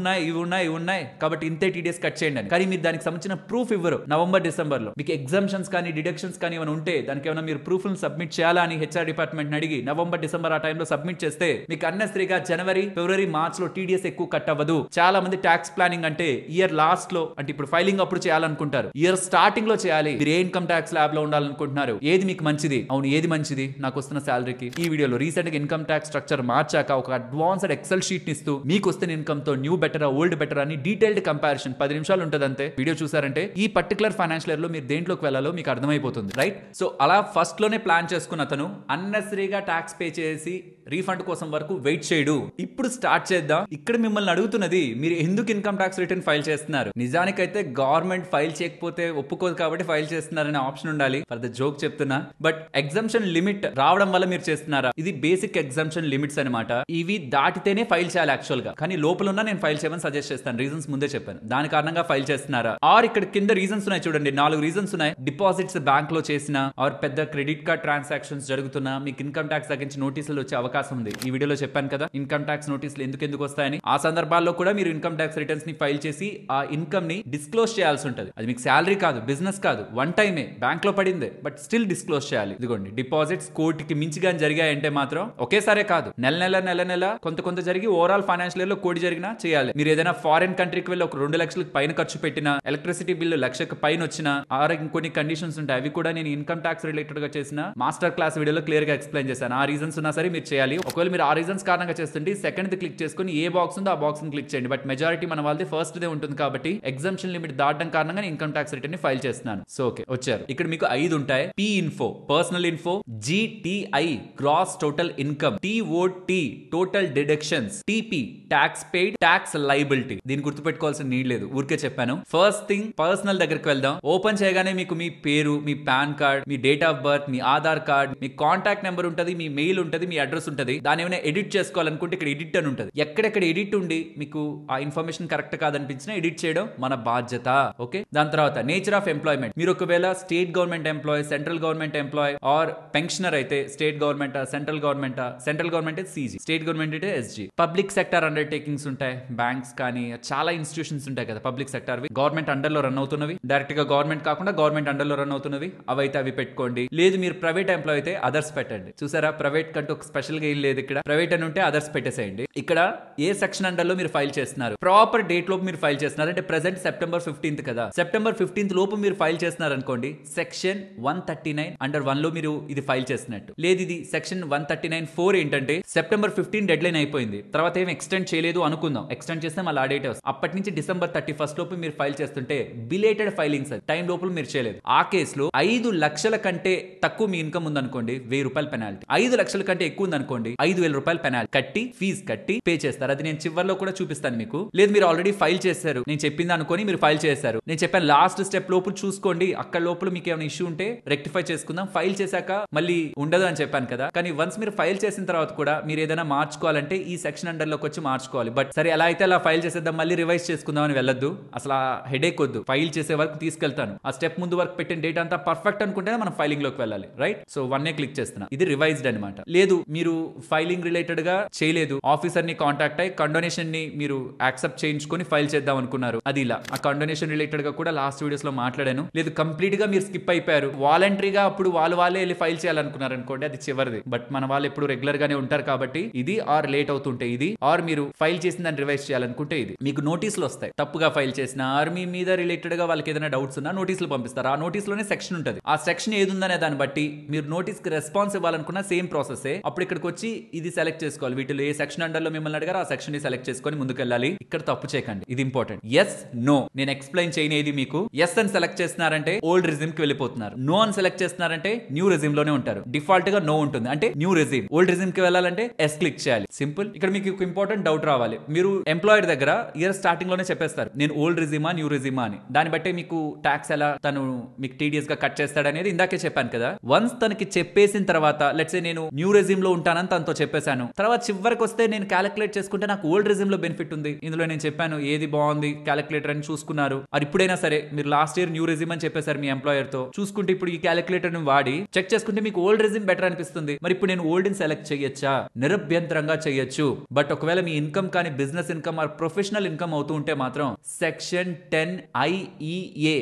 ఉన్నాయి కాబట్టి ఇంతే TDS కట్ చేయండి అని, కానీ మీరు దానికి సంబంధించిన ప్రూఫ్ ఇవ్వరు. నవంబర్, డిసెంబర్ లో మీకు ఎగ్జామ్షన్స్ కానీ డిడక్షన్స్ కానీ ఏమైనా ఉంటే దానికి ఏమైనా మీరు ప్రూఫ్ సబ్మిట్ చేయాలా అని HR డిపార్ట్మెంట్ అడిగి నవంబర్, డిసెంబర్ ఆ టైంలో సబ్మిట్ చేస్తే మీకు అన్నెసరీగా జనవరి, ఫిబ్రవరి, మార్చ్ లో TDS ఎక్కువ కట్ అవ్వదు. చాలా మంది ట్యాక్స్ ప్లానింగ్ అంటే ఇయర్ లాస్ట్ లో, అంటే ఇప్పుడు ఫైలింగ్ అప్పుడు చేయాలనుకుంటారు, ఇయర్ స్టార్టింగ్ లో చేయాలి. మీరు ఏ ఇన్కమ్ ట్యాక్స్ ల్యాబ్ లో ఉండాలనుకుంటున్నారు, ఏది మీకు మంచిది, అవును ఏది మంచిది నాకు వస్తున్న శాలరీకి. ఈ వీడియోలో రీసెంట్ గా ఇన్కమ్ ట్యాక్స్ స్ట్రక్చర్ మార్చాక ఒక అడ్వాన్స్డ్ ఎక్సెల్ షీట్ ఇస్తూ మీకు వస్తున్న ఇన్కమ్ తో న్యూ బెటర్, ఓల్డ్ బెటర్ అని డీటెయిల్డ్ కంపారిజన్ 10 నిమిషాలు ఉంటుంది అంతే. వీడియో చూసారంటే ఈ పర్టికులర్ ఫైనాన్షియల్ ఇయర్ లో మీరు దేంట్లోకి వెళ్ళాలో మీకు అర్థమైపోతుంది, రైట్? సో అలా ఫస్ట్ లోనే ప్లాన్ చేసుకున్న అతను అన్నెసరీగా ట్యాక్స్ పే చేసి రీఫండ్ కోసం వరకు వెయిట్ చేయడు. ఇప్పుడు స్టార్ట్ చేద్దాం. ఇక్కడ మిమ్మల్ని అడుగుతున్నది మీరు ఎందుకు ఇన్కమ్ ట్యాక్స్ రిటర్న్ ఫైల్ చేస్తున్నారు. నిజానికైతే గవర్నమెంట్ ఫైల్ చేయకపోతే ఒప్పుకోదు కాబట్టి ఫైల్ చేస్తున్నారనే ఆప్షన్ ఉండాలి. ఫర్ ద జోక్ చెప్తున్నా, బట్ ఎగ్జంప్షన్ లిమిట్ రావడం వల్ల మీరు చేస్తున్నారా? ఇది బేసిక్ ఎగ్జంప్షన్ లిమిట్స్ అనమాట. ఇవి దాటితేనే ఫైల్ చేయాలి యాక్చువల్ గా, కానీ లోపల ఉన్న నేను ఫైల్ చేయమని సజెస్ట్ చేస్తాను. రీజన్స్ ముందే చెప్పాను, దాని కారణంగా ఫైల్ చేస్తున్నారా? ఆర్ ఇక్కడ కింద రీజన్స్ ఉన్నాయి చూడండి, 4 రీజన్స్ ఉన్నాయి. డిపాజిట్స్ బ్యాంక్ లో చేసిన, ఆర్ పెద్ద క్రెడిట్ కార్డ్ ట్రాన్సాక్షన్స్ జరుగుతున్నా మీకు ఇన్కమ్ ట్యాక్స్ తగ్గించి నోటీసులు వచ్చే అవకాశం ఉంది. ఈ వీడియోలో చెప్పాను కదా ఇన్కమ్ ట్యాక్స్ నోటీసులు ఎందుకు వస్తాయని. ఆ సందర్భాల్లో కూడా మీరు ఇన్కమ్ ట్యాక్స్ రిటర్న్స్ ని ఫైల్ చేసి ఆ ఇన్కమ్ ని డిస్క్లోజ్ చేయాల్సి ఉంటుంది. అది మీకు శాలరీ కాదు, బిజినెస్ కాదు, వన్ టైమే బ్యాంక్ లో పడిందే, బట్ స్టిల్ డిస్క్లోజ్ చేయాలి. ఇదిగోండి, డిపాజిట్స్ కోటికి మించిగా జరిగాయంటే మాత్రం ఒకేసారే కాదు, నెల కొంత జరిగి ఓవరాల్ ఫైనాన్షియల్ ఇయర్ లో కోటి జరిగినా చేయాలి. మీరు ఏదైనా ఫారిన్ కంట్రీకి వెళ్ళి ఒక 2 లక్షలకు పైన ఖర్చు పెట్టినా, ఎలక్ట్రిసిటీ బిల్లు 1,00,000 పైన వచ్చినా, ఆర్ ఇంకొన్ని కండిషన్స్ ఉంటాయి, అవి కూడా నేను ఇన్కమ్ ట్యాక్స్ రిలేటెడ్ గా చేసిన మాస్టర్ క్లాస్ వీడియోలో క్లియర్ గా ఎక్స్ప్లెయిన్ చేశాను. ఆ రీజన్స్ ఉన్నా సరే మీరు చేయాలి. ఒకవేళ మీరు ఆ రీజన్స్ కారణంగా చేస్తుంటే సెకండ్ క్లిక్ చేసుకుని ఏ బాక్స్ ఉందో ఆ బాక్స్ ని క్లిక్ చేయండి. బట్ మెజారిటీ మన వాళ్ళది ఫస్ట్ దే ఉంటుంది కాబట్టి ఎగ్జంప్షన్ లిమిట్ దాటడం కారణంగా ఇన్కమ్ ట్యాక్స్ రిటర్న్ ని ఫైల్ చేస్తున్నాను. సో ఓకే, వచ్చారు. ఇక్కడ మీకు 5 ఉంటాయి. P info personal info, GTI gross total income, TOT total deductions, TP tax paid, tax liability. దీన్ని గుర్తుపెట్టుకోవాల్సిన నీడ్ లేదు, ఊరికే చెప్పాను. ఫస్ట్ థింగ్ పర్సనల్ దగ్గరికి వెళ్దాం. ఓపెన్ చేయగానే మీకు మీ పేరు, మీ పాన్ కార్డ్, మీ డేట్ ఆఫ్ బర్త్, మీ ఆధార్ కార్డ్, మీ కాంటాక్ట్ నెంబర్ ఉంటుంది, మీ మెయిల్ ఉంటుంది, మీ అడ్రస్ ఉంటుంది. దాని ఏమైనా ఎడిట్ చేసుకోవాలనుకుంటే ఇక్కడ ఎడిట్ అని ఉంటుంది. ఎక్కడెక్కడ ఎడిట్ ఉండి మీకు ఆ ఇన్ఫర్మేషన్ కరెక్ట్ కాదనిపించినా ఎడిట్ చేయడం మన బాధ్యత. ఓకే, దాని తర్వాత నేచర్ ఆఫ్ ఎంప్లాయ్మెంట్. మీరు ఒకవేళ state government employee central government employee or pensioner అయితే స్టేట్ గవర్నమెంట్ సెంట్రల్ గవర్నమెంట్ అయితే సిజీ, స్టేట్ గవర్నమెంట్ అయితే ఎస్జీ. పబ్లిక్ సెక్టర్ అండర్టేకింగ్స్ ఉంటాయి, బ్యాంక్స్ కానీ చాలా ఇన్స్టిట్యూషన్స్ ఉంటాయి కదా పబ్లిక్ సెక్టర్, గవర్నమెంట్ అండర్ లో రన్ అవుతున్నవి, డైరెక్ట్ గా గవర్నమెంట్ కాకుండా గవర్నమెంట్ అండర్ లో రన్ అవుతున్నవి అవైతే అవి పెట్టుకోండి. లేదు మీరు ప్రైవేట్ ఎంప్లాయ్ అయితే అదర్స్ పెట్టండి. చూసారా, ప్రైవేట్ కంటూ ఒక స్పెషల్ గా ఏం లేదు ఇక్కడ. ప్రైవేట్ అని ఉంటే అదర్స్ పెట్టేసేయండి. ఇక్కడ ఏ సెక్షన్ అండర్ లో మీరు ఫైల్ చేస్తున్నారు, ప్రాపర్ డేట్ లోపు మీరు ఫైల్ చేస్తున్నారు అంటే ప్రెసెంట్ September 15th కదా, September 15th లోపు మీరు ఫైల్ చేస్తున్నారు అనుకోండి, సెక్షన్ 139 అండర్ 1 లో మీరు ఇది ఫైల్ చేస్తున్నట్టు. లేదు ఇది సెక్షన్ 139(4) ఏంటంటే September 15 డెడ్ లైన్ అయిపోయింది, తర్వాత ఏం ఎక్స్టెండ్ చేయలేదు అనుకుందాం, ఎక్స్టెండ్ చేస్తే మళ్ళీ ఆ డేట్ వస్తుంది, అప్పటి నుంచి December 31st లోపు మీరు ఫైల్ చేస్తుంటే బిలేటెడ్ ఫైలింగ్స్ టైం లోపల మీరు చేయలేదు. ఆ కేసులో 5 లక్షల కంటే తక్కువ మీ ఇన్కమ్ ఉందనుకోండి, 1000 రూపాయలు పెనాల్టీ. 5 లక్షల కంటే ఎక్కువ ఉందనుకోండి, 5000 రూపాయలు పెనాల్టీ కట్టి ఫీజు కట్టి పే చేస్తారు. అది నేను చివర్లో కూడా చూపిస్తాను మీకు. లేదు మీరు ఆల్రెడీ ఫైల్ చేశారు, నేను చెప్పింది అనుకోని మీరు ఫైల్ చేశారు, నేను చెప్పాను లాస్ట్ స్టెప్ లోపు చూసుకోండి, అక్కడ లోపల మీకు ఏమైనా ఇష్యూ ఉంటే రెక్టిఫై చేసుకుందాం, ఫైల్ చేశాక మళ్ళీ ఉండదు అని చెప్పాను కదా. కానీ వన్స్ మీరు ఫైల్ చేసిన తర్వాత కూడా మీరు ఏదైనా మార్చుకోవాలంటే ఈ సెక్షన్ అండర్ లోకి వచ్చి మార్చుకోవాలి. బట్ సరే ఎలా అయితే అలా ఫైల్ చేసేద్దాం, మళ్ళీ రివైజ్ చేసుకుందాం అని వెళ్ళొద్దు. అసలు ఆ హెడేక్ వద్దు, ఫైల్ చేసే వరకు తీసుకెళ్తాను. ఆ స్టెప్ ముందు వరకు పెట్టిన డేట్ అంతా పర్ఫెక్ట్ అనుకుంటేనే మనం ఫైలింగ్ లోకి వెళ్ళాలి, రైట్? సో 1 క్లిక్ చేస్తున్నా, ఇది రివైజ్డ్ అనమాట. లేదు మీరు ఫైలింగ్ రిలేటెడ్ గా చేయలేదు, ఆఫీసర్ ని కాంటాక్ట్ అయ్యి కండోనేషన్ ని మీరు యాక్సెప్ట్ చేయించుకొని ఫైల్ చేద్దాం అనుకున్నారు, అది ఇలా. ఆ కండోనేషన్ రిలేటెడ్ గా కూడా లాస్ట్ వీడియోస్ లో మాట్లాడాను. లేదు కంప్లీట్ గా మీరు స్కిప్ అయిపోయారు, వాలంటరీగా అప్పుడు వాళ్ళే వెళ్ళి ఫైల్ చేయాలనుకున్నారు అనుకోండి, అది చివరిది. బట్ మన వాళ్ళు ఎప్పుడు రెగ్యులర్ గానే ఉంటారు కాబట్టి ఇది, ఆర్ లేట్ అవుతుంటే ఇది, ఆర్ మీరు ఫైల్ చేసిన దాన్ని రివైజ్ చేయాలనుకుంటే ఇది. మీకు నోటీసులు వస్తాయి, తప్పుగా ఫైల్ చేసిన ఆర్ మీ మీద రిలేటెడ్ గా వాళ్ళకి ఏదైనా డౌట్స్ ఉన్నా నోటీసులు పంపిస్తారు. ఆ నోటీస్ లోనే సెక్షన్ ఉంటుంది, ఆ సెక్షన్ ఏది ఉందనే దాన్ని బట్టి మీరు నోటీస్ కి రెస్పాన్స్ ఇవ్వాలనుకున్న సేమ్ ప్రాసెస్. అప్పుడు ఇక్కడికి వచ్చి ఇది సెలెక్ట్ చేసుకోవాలి, వీటిలో ఏ సెక్షన్ అండర్ లో మిమ్మల్ని అడిగారు ఆ సెక్షన్ ని సెలెక్ట్ చేసుకొని ముందుకెళ్ళాలి. ఇక్కడ తప్పు చేయకండి, ఇది ఇంపార్టెంట్. ఎస్ నో నేను ఎక్స్ప్లెయిన్ చేయనేది మీకు. ఎస్ అని సెలెక్ట్ చేస్తున్నారంటే ఓల్డ్ రెజ్యూమ్ కి వెళ్ళిపోతున్నారు, నో అని సెలెక్ట్ చేస్తున్నారంటే న్యూ రెజ్యూమ్ లోనే ఉంటారు. డిఫాల్ట్ గా నో ఉంటుంది అంటే న్యూ రెజ్యూమ్. ఓల్డ్ రెజ్యూమ్ కి వెళ్ళాలంటే ఎస్ క్లిక్ చేయాలి, సింపుల్. ఇక్కడ మీకు ఒక ఇంపార్టెంట్ డౌట్ రావాలి, మీరు ఎంప్లాయర్ దగ్గర ఇయర్ స్టార్టింగ్ లోనే చెప్పేస్తారు నేను ఓల్డ్ రెజ్యూమా న్యూ రెజ్యూమా అని, దాన్ని బట్టి మీకు టాక్స్ ఎలా తను మీకు టీడీఎస్ గా కట్ చేస్తాడు అనేది ఇందాకే చెప్పాను కదా. వన్స్ తనకి చెప్పేసిన తర్వాత లెట్స్ సే నేను న్యూ రెజ్యూమ్ లో ఉంటానని తనతో చెప్పేశాను, తర్వాత చివరికి వస్తే నేను క్యాలిక్యులేట్ చేసుకుంటే నాకు ఓల్డ్ రెజ్యూమ్ లో బెనిఫిట్ ఉంది, ఇందులో నేను చెప్పాను ఏది బాగుంది క్యాలిక్యులేటర్ అని చూసుకున్నారు. అది ఇప్పుడైనా సరే మీరు లాస్ట్ ఇయర్ న్యూ రెజ్యూమ్ అని చెప్పేశారు మీ ఎంప్లాయర్ తో, చూసుకుంటే ఇప్పుడు ఈ క్యాలిక్యులేటర్ ని వాడి చెక్ చేసుకుంటే మీకు ఓల్డ్ రెజ్యూమ్ బెటర్ అనిపిస్తుంది. మరి ఇప్పుడు నేను ఓల్డ్ ని సెలెక్ట్ చేయొచ్చా? నిరభ్యంతరంగా చేయొచ్చు. బట్ ఒకవేళ మీ ఇన్కమ్ కానీ business income or professional income అవుతూ ఉంటే మాత్రం సెక్షన్ 10(IEA)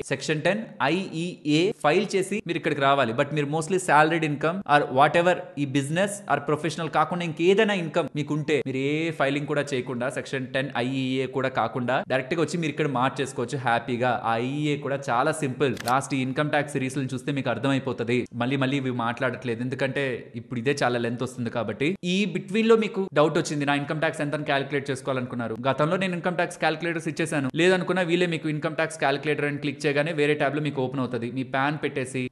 ఫైల్ చేసి మీరు ఇక్కడికి రావాలి. బట్ మీరు mostly salaried income or what ever ఈ బిజినెస్ ఆర్ ప్రొఫెషనల్ కాకుండా ఇంకేదైనా ఇన్కమ్ మీకు ఉంటే మీరు ఏ ఫైలింగ్ కూడా చేయకుండా సెక్షన్ 10(IEA) కూడా కాకుండా డైరెక్ట్ గా వచ్చి మీరు ఇక్కడ మార్చేసుకోవచ్చు హ్యాపీగా. ఆ IEA కూడా చాలా సింపుల్. లాస్ట్ ఈ ఇన్కమ్ ట్యాక్స్ సిరీస్ చూస్తే మీకు అర్థమైపోతుంది. మళ్ళీ ఇవి మాట్లాడట్లేదు ఎందుకంటే ఇప్పుడు ఇదే చాలా లెంత్ వస్తుంది కాబట్టి. ఈ బిట్వీన్ లో మీకు డౌట్ వచ్చింది నా ఇన్కమ్ ట్యాక్స్ ఎంత క్యాలిక్యులేట్ చేసుకోవాలనుకున్నారు. గతంలో నేను ఇన్కమ్ ట్యాక్స్ క్యాలిక్యులేటర్స్ ఇచ్చేసాను, లేదనుకున్నా వీళ్ళే మీకు ఇన్కమ్ ట్యాక్స్ క్యాలిక్యులేటర్ అని క్లిక్ చేయగానే వేరే ట్యాబ్ లో మీకు ఓపెన్ అవుతుంది. మీ పాన్ పెట్టేసి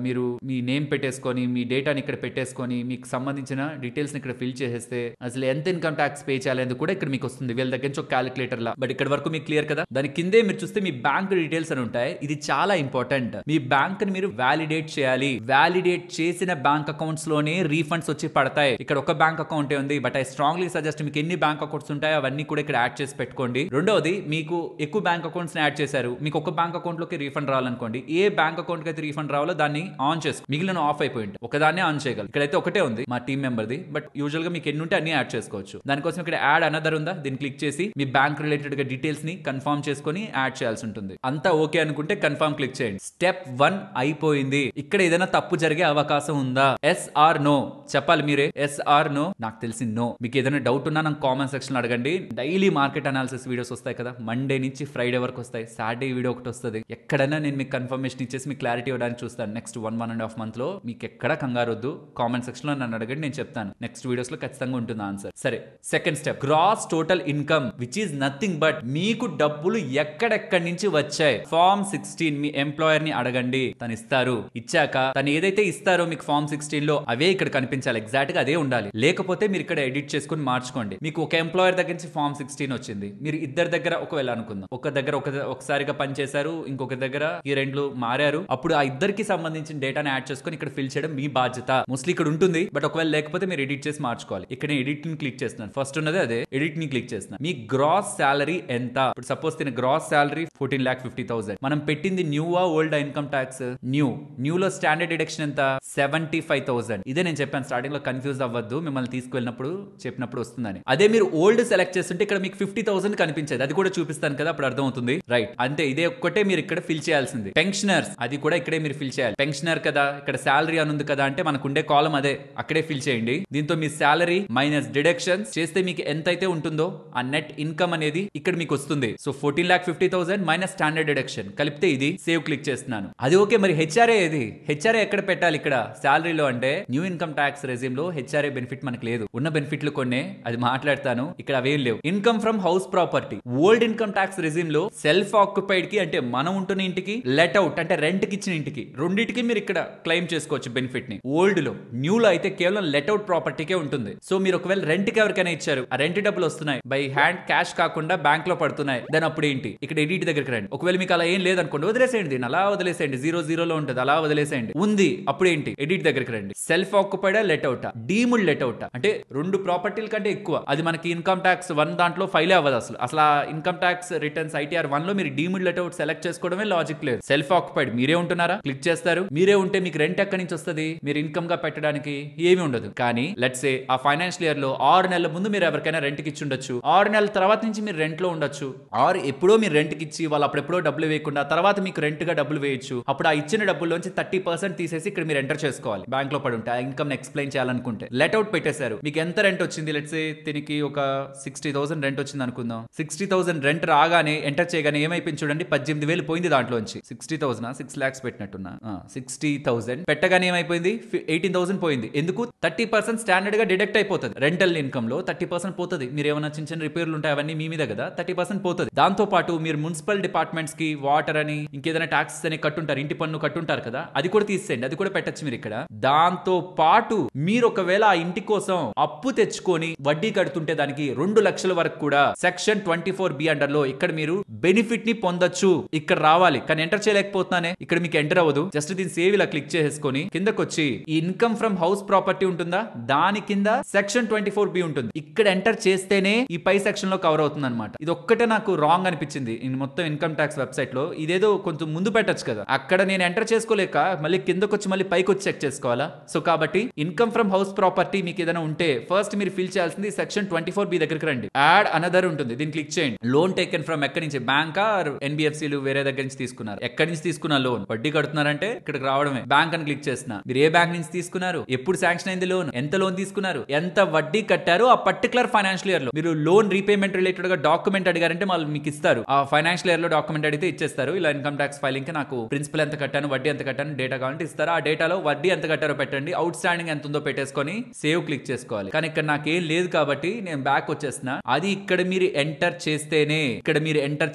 మీరు మీ నేమ్ పెట్టేసుకొని మీ డేటాని ఇక్కడ పెట్టేసుకొని మీకు సంబంధించిన డీటెయిల్స్ ఇక్కడ ఫిల్ చేసేస్తే అసలు ఎంత ఇన్కమ్ ట్యాక్స్ పే చేయాలని కూడా ఇక్కడ మీకు వస్తుంది వీళ్ళ దగ్గర నుంచి ఒక క్యాలిక్యులేటర్ లా. బట్ ఇక్కడ వరకు మీకు క్లియర్ కదా. దాని కిందే మీరు చూస్తే మీ బ్యాంక్ డీటెయిల్స్ అని ఉంటాయి. ఇది చాలా ఇంపార్టెంట్. మీ బ్యాంక్ ని మీరు వ్యాలిడేట్ చేయాలి. వ్యాలిడేట్ చేసిన బ్యాంక్ అకౌంట్స్ లోనే రీఫండ్స్ వచ్చి పడతాయి. ఇక్కడ ఒక బ్యాంక్ అకౌంట్ ఉంది, బట్ ఐ స్ట్రాంగ్లీ సజెస్ట్ మీకు ఎన్ని బ్యాంక్ అకౌంట్స్ ఉంటాయో అవన్నీ కూడా ఇక్కడ యాడ్ చేసి పెట్టుకోండి. రెండోది మీకు ఎక్కువ బ్యాంక్ అకౌంట్స్ ని యాడ్ చేశారు, మీకు ఒక బ్యాంక్ అకౌంట్ లోకి రీఫండ్ రావాలనుకోండి, ఏ బ్యాంక్ అకౌంట్ కి అయితే రీఫండ్ రావాలో దాన్ని ఆన్ చేసుకో, మిగిలిన ఆఫ్ అయిపోయింది ఒకదాన్ని ఆన్ చేయగలరు. ఇక్కడైతే ఒకటే ఉంది మా టీం మెంబర్ది, బట్ యూజువల్ గా మీకు ఎన్ని ఉంటే అన్ని యాడ్ చేసుకోవచ్చు. దానికోసం ఇక్కడ యాడ్ అనదర్ ఉందా, దీన్ని క్లిక్ చేసి మీ బ్యాంక్ రిలేటెడ్ గా డీటెయిల్స్ ని కన్ఫర్మ్ చేసుకొని యాడ్ చేయాల్సి ఉంటుంది. అంతా ఓకే అనుకుంటే కన్ఫర్మ్ క్లిక్ చేయండి. స్టెప్ 1 అయిపోయింది. ఇక్కడ ఏదైనా తప్పు జరిగే అవకాశం ఉందా? ఎస్ ఆర్ నో చెప్పాలి మీరే. Yes or no. నాకు తెలిసి నో. మీకు ఏదైనా డౌట్ ఉన్నా నాకు కామెంట్ సెక్షన్ లో అడగండి. డైలీ మార్కెట్ అనాలిసిస్ వీడియోస్ వస్తాయి కదా, మండే నుంచి ఫ్రైడే వరకు వస్తాయి, సాటర్డే వీడియో ఒకటి వస్తుంది. ఎక్కడైనా నేను మీకు కన్ఫర్మేషన్ ఇచ్చేసి మీకు క్లారిటీ ఇవ్వడానికి చూస్తాను. నెక్స్ట్ 1.5 month లో మీకు ఎక్కడ కంగారు వద్దు. కామెంట్ సెక్షన్ లో నన్ను అడగండి, నేను చెప్తాను. నెక్స్ట్ వీడియోస్ లో ఖచ్చితంగా ఉంటుంది ఆన్సర్. సరే, second step gross total income which is nothing but మీకు డబ్బులు ఎక్కడెక్కడి నుంచి వచ్చాయి. ఫార్మ్ 16 మీ ఎంప్లాయర్ ని అడగండి, తను ఇస్తారు. ఇచ్చాక తను ఏదైతే ఇస్తారో మీకు ఫార్మ్ 16 లో అవే ఇక్కడ కనిపించాలి, ఎగ్జాక్ట్ గా అదే ఉండాలి. లేకపోతే మీరు ఇక్కడ ఎడిట్ చేసుకుని మార్చుకోండి. మీకు ఒక ఎంప్లాయర్ దగ్గర నుంచి ఫార్మ్ 16 వచ్చింది, మీరు ఇద్దరు దగ్గర ఒకవేళ అనుకుందాం ఒక దగ్గర ఒకసారిగా పనిచేశారు, ఇంకొక దగ్గర ఈ రెండు మారారు, అప్పుడు ఆ ఇద్దరికి సంబంధించిన డేటాని యాడ్ చేసుకొని ఇక్కడ ఫిల్ చేయడం మీ బాధ్యత. మోస్ట్లీ ఇక్కడ ఉంటుంది, బట్ ఒకవేళ లేకపోతే మీరు ఎడిట్ చేసి మార్చుకోవాలి. ఇక్కడ నేను ఎడిట్ ని క్లిక్ చేస్తున్నాను, ఫస్ట్ ఉన్నదే అదే, ఎడిట్ ని క్లిక్ చేస్తున్నాను. మీ గ్రాస్ సాలరీ ఎంత? ఇప్పుడు సపోజ్ తిన గ్రాస్ సాలరీ 14,50,000. మనం పెట్టింది న్యూవా ఓల్డ్ ఇన్కమ్ ట్యాక్స్? న్యూ. న్యూలో స్టాండర్డ్ డిడక్షన్ ఎంత 75,000. ఇదే నేను చెప్పాను స్టార్టింగ్ లో, కన్ఫ్యూజ్ అవ్వద్దు, మిమ్మల్ని తీసుకువెళ్ళినప్పుడు చెప్పినప్పుడు వస్తుందని. అదే మీరు ఓల్డ్ సెలెక్ట్ చేస్తుంటే ఇక్కడ మీకు 50,000 కనిపించేది, అది కూడా చూపిస్తాను కదా, అప్పుడు అర్థం అవుతుంది. రైట్, అంతే, ఇదే ఒక్కటే మీరు ఇక్కడ ఫిల్ చేయాల్సింది. పెన్షనర్స్, అది కూడా ఇక్కడే మీరు ఫిల్ చేయాలి. పెన్షనర్ కదా, ఇక్కడ శాలరీ అని ఉంది కదా అంటే మనకు ఉండే కాలం అదే, అక్కడే ఫిల్ చేయండి. దీంతో మీ శాలరీ మైనస్ డిడక్షన్స్ చేస్తే మీకు ఎంత అయితే ఉంటుందో ఆ నెట్ ఇన్కమ్ అనేది ఇక్కడ మీకు వస్తుంది. సో 14,50,000 మైనస్ స్టాండర్డ్ డిడక్షన్ కలిపితే ఇది. సేవ్ క్లిక్ చేస్తున్నాను. అది ఓకే, మరి హెచ్ఆర్ఏ ఏది? హెచ్ఆర్ఏ ఎక్కడ పెట్టాలి? ఇక్కడ శాలరీలో అంటే న్యూ ఇన్కమ్ ట్యాక్స్ రెజ్యూమ్ లో హెచ్ఆర్ఏ బెనిఫిట్ మనకు లేదు. ఉన్న బెనిఫిట్లు కొన్నే, అది మాట్లాడతాను, ఇక్కడ అవేం లేవు. Income from house property, old income tax resume లో సెల్ఫ్ ఆక్యుపైడ్ కి అంటే మనం ఉంటున్న ఇంటికి, లెట్ అవుట్ అంటే రెంట్ కి ఇచ్చిన ఇంటికి, రెండింటికి మీరు ఇక్కడ క్లెయిమ్ చేసుకోవచ్చు బెనిఫిట్ ని. ఓల్డ్ లో, న్యూ లో అయితే కేవలం లెట్ అవుట్ ప్రాపర్టీకే ఉంటుంది. సో మీరు ఒకవేళ రెంట్ కి ఎవరికైనా ఇచ్చారు, ఆ రెంట్ డబ్బులు వస్తున్నాయి బై హ్యాండ్, క్యాష్ కాకుండా బ్యాంక్ లో పడుతున్నాయి, దాని అప్పుడు ఏంటి? ఇక్కడ ఎడిట్ దగ్గరికి రండి. ఒకవేళ మీకు అలా ఏం లేదనుకోండి, వదిలేసేయండి, దీన్ని అలా వదిలేసేయండి, 0 లో ఉంటుంది, అలా వదిలేసేయండి. ఉంది, అప్పుడు ఏంటి? ఎడిట్ దగ్గరికి రండి. Self occupied let out, డీముడ్ let out అంటే 2 ప్రాపర్టీల కంటే ఎక్కువ, అది మనకి ఇన్కమ్ ట్యాక్స్ 1 దాంట్లో ఫైలే అవ్వదు అసలు. ఆ ఇన్కమ్ ట్యాక్స్ రిటర్న్స్ ITR 1 లో మీరు డీముడ్ లెట్ అవుట్ సెలెక్ట్ చేసుకోవడమే లాజిక్ లేదు. సెల్ఫ్ ఆక్యుపైడ్ మీరే ఉంటున్నారా, క్లిక్ చేస్తారు. మీరే ఉంటే మీకు రెంట్ ఎక్కడి నుంచి వస్తుంది? మీరు ఇన్కమ్ గా పెట్టడానికి ఏమి ఉండదు. కానీ లెట్స్ సే ఆ ఫైనాన్షియల్ ఇయర్ లో 6 నెలల ముందు మీరు ఎవరికైనా రెంట్ కి ఇచ్చి ఉండొచ్చు, 6 నెలల తర్వాత నుంచి మీరు రెంట్ లో ఉండొచ్చు, ఆర్ ఎప్పుడో మీరు రెంట్ కి ఇచ్చి వాళ్ళు అప్పుడెప్పుడో డబ్బులు వేయకుండా తర్వాత మీకు రెంట్ గా డబ్బులు వేయొచ్చు. అప్పుడు ఆ ఇచ్చిన డబ్బుల్లోంచి 30% తీసేసి ఇక్కడ మీరు ఎంటర్ చేసుకోవాలి. బ్యాంక్ లో పడి ఉంటే ఆ ఇన్కమ్ ఎక్స్ప్లెయిన్ చేయాలనుకుంటే. లెట్ అవుట్ పెట్టేశారు, మీకు ఎంత రెంట్ వచ్చింది? లెట్స్ సే దీనికి ఒక 60,000 రెంట్ వచ్చింది అనుకుందాం. 60,000 రెంట్ రాగానే ఎంటర్ చేయగానే ఏమైపోయింది చూడండి, 18,000 పోయింది దాంట్లోంచి. 60,000 6 lakhs పెట్టినట్టున్నా, 60,000 పెట్టగానే ఏమైపోయింది? 18,000 పోయింది. ఎందుకు? 30% స్టాండర్డ్ గా డిడక్ట్ అయిపోతుంది. రెంటల్ ఇన్కమ్ లో 30% పోతుంది. మీరు ఏమైనా చిన్న చిన్న రిపేర్లు ఉంటాయి అవన్నీ మీ మీద కదా, 30% పోతుంది. దాంతో పాటు మీరు మున్సిపల్ డిపార్ట్మెంట్స్ కి వాటర్ అని ఇంకేదైనా ట్యాక్సెస్ అని కట్టుంటారు, ఇంటి పన్ను కట్టుంటారు కదా, అది కూడా తీసేయండి, అది కూడా పెట్టచ్చు మీరు ఇక్కడ. దాంతో పాటు మీరు ఒకవేళ ఆ ఇంటి కోసం అప్పు తెచ్చుకొని వడ్డీ కడుతుంటే దానికి 2 లక్షల వరకు కూడా సెక్షన్ 24B అండర్ లో ఇక్కడ మీరు బెనిఫిట్ ని పొందొచ్చు. ఇక్కడ రావాలి, కానీ ఎంటర్ చేయలేకపోతున్నానే, ఇక్కడ మీకు ఎంటర్ అవ్వదు. జస్ట్ దీన్ని సేవ్ ఇలా క్లిక్ చేసుకొని కిందకు వచ్చి ఈ ఇన్కమ్ ఫ్రమ్ హౌస్ ప్రాపర్టీ ఉంటుందా, దాని కింద సెక్షన్ 24B ఉంటుంది. ఇక్కడ ఎంటర్ చేస్తేనే ఈ పై సెక్షన్ లో కవర్ అవుతుంది అనమాట. ఇది ఒక్కటే నాకు రాంగ్ అనిపించింది మొత్తం ఇన్కమ్ ట్యాక్స్ వెబ్సైట్ లో. ఇదేదో కొంచెం ముందు పెట్టచ్చు కదా, అక్కడ నేను ఎంటర్ చేసుకోలేక మళ్ళీ కిందకు వచ్చి మళ్ళీ పైకి వచ్చి చెక్ చేసుకోవాలా. సో కాబట్టి ఇన్కమ్ ఫ్రమ్ హౌస్ ప్రాపర్టీ మీకు ఏదైనా ఉంటే ఫస్ట్ మీరు ఫిల్ చేయాల్సింది సెక్షన్ 24B దగ్గరికి రండి. యాడ్ అనదర్ ఉంటుంది, దీన్ని క్లిక్ చేయండి. లోన్ టేకెన్ ఫ్రమ్ ఎక్కడి నుంచి? బ్యాంక్ ఆర్ NBFCలు వేరే దగ్గర నుంచి తీసుకున్నారు. ఎక్కడి నుంచి తీసుకున్న లోన్, వడ్డీ కడుతున్నారంటే ఇక్కడికి రావడమే. బ్యాంక్ అని క్లిక్ చేస్తున్నా. మీరు ఏ బ్యాంక్ నుంచి తీసుకున్నారు, ఎప్పుడు శాంక్షన్ అయింది లోన్, ఎంత లోన్ తీసుకున్నారు, ఎంత వడ్డీ కట్టారు ఆ పర్టికులర్ ఫైనాన్షియల్ ఇయర్ లో. మీరు లోన్ రీపేమెంట్ రిలేటెడ్ గా డాక్యుమెంట్ అడిగారంటే వాళ్ళు మీకు ఇస్తారు. ఆ ఫైనాన్షియల్ ఇయర్ లో డాక్యుమెంట్ అడిగితే ఇచ్చేస్తారు. ఇలా ఇన్కమ్ ట్యాక్స్ ఫైలింగ్ కి నాకు ప్రిన్సిపల్ ఎంత కట్టాను, వడ్డీ ఎంత కట్టాను డేటా కావాలంటే ఇస్తారు. ఆ డేటాలో వడ్డీ ఎంత కట్టారో పెట్టండి, అవుట్ స్టాండింగ్ ఎంత ఉందో పెట్టేసుకొని సేవ్ క్లిక్ చేసుకోవాలి. కానీ ఇక్కడ నాకేం లేదు కాబట్టి నేను బ్యాక్ వచ్చేస్తున్నా. అది ఇక్కడ మీరు ఎంటర్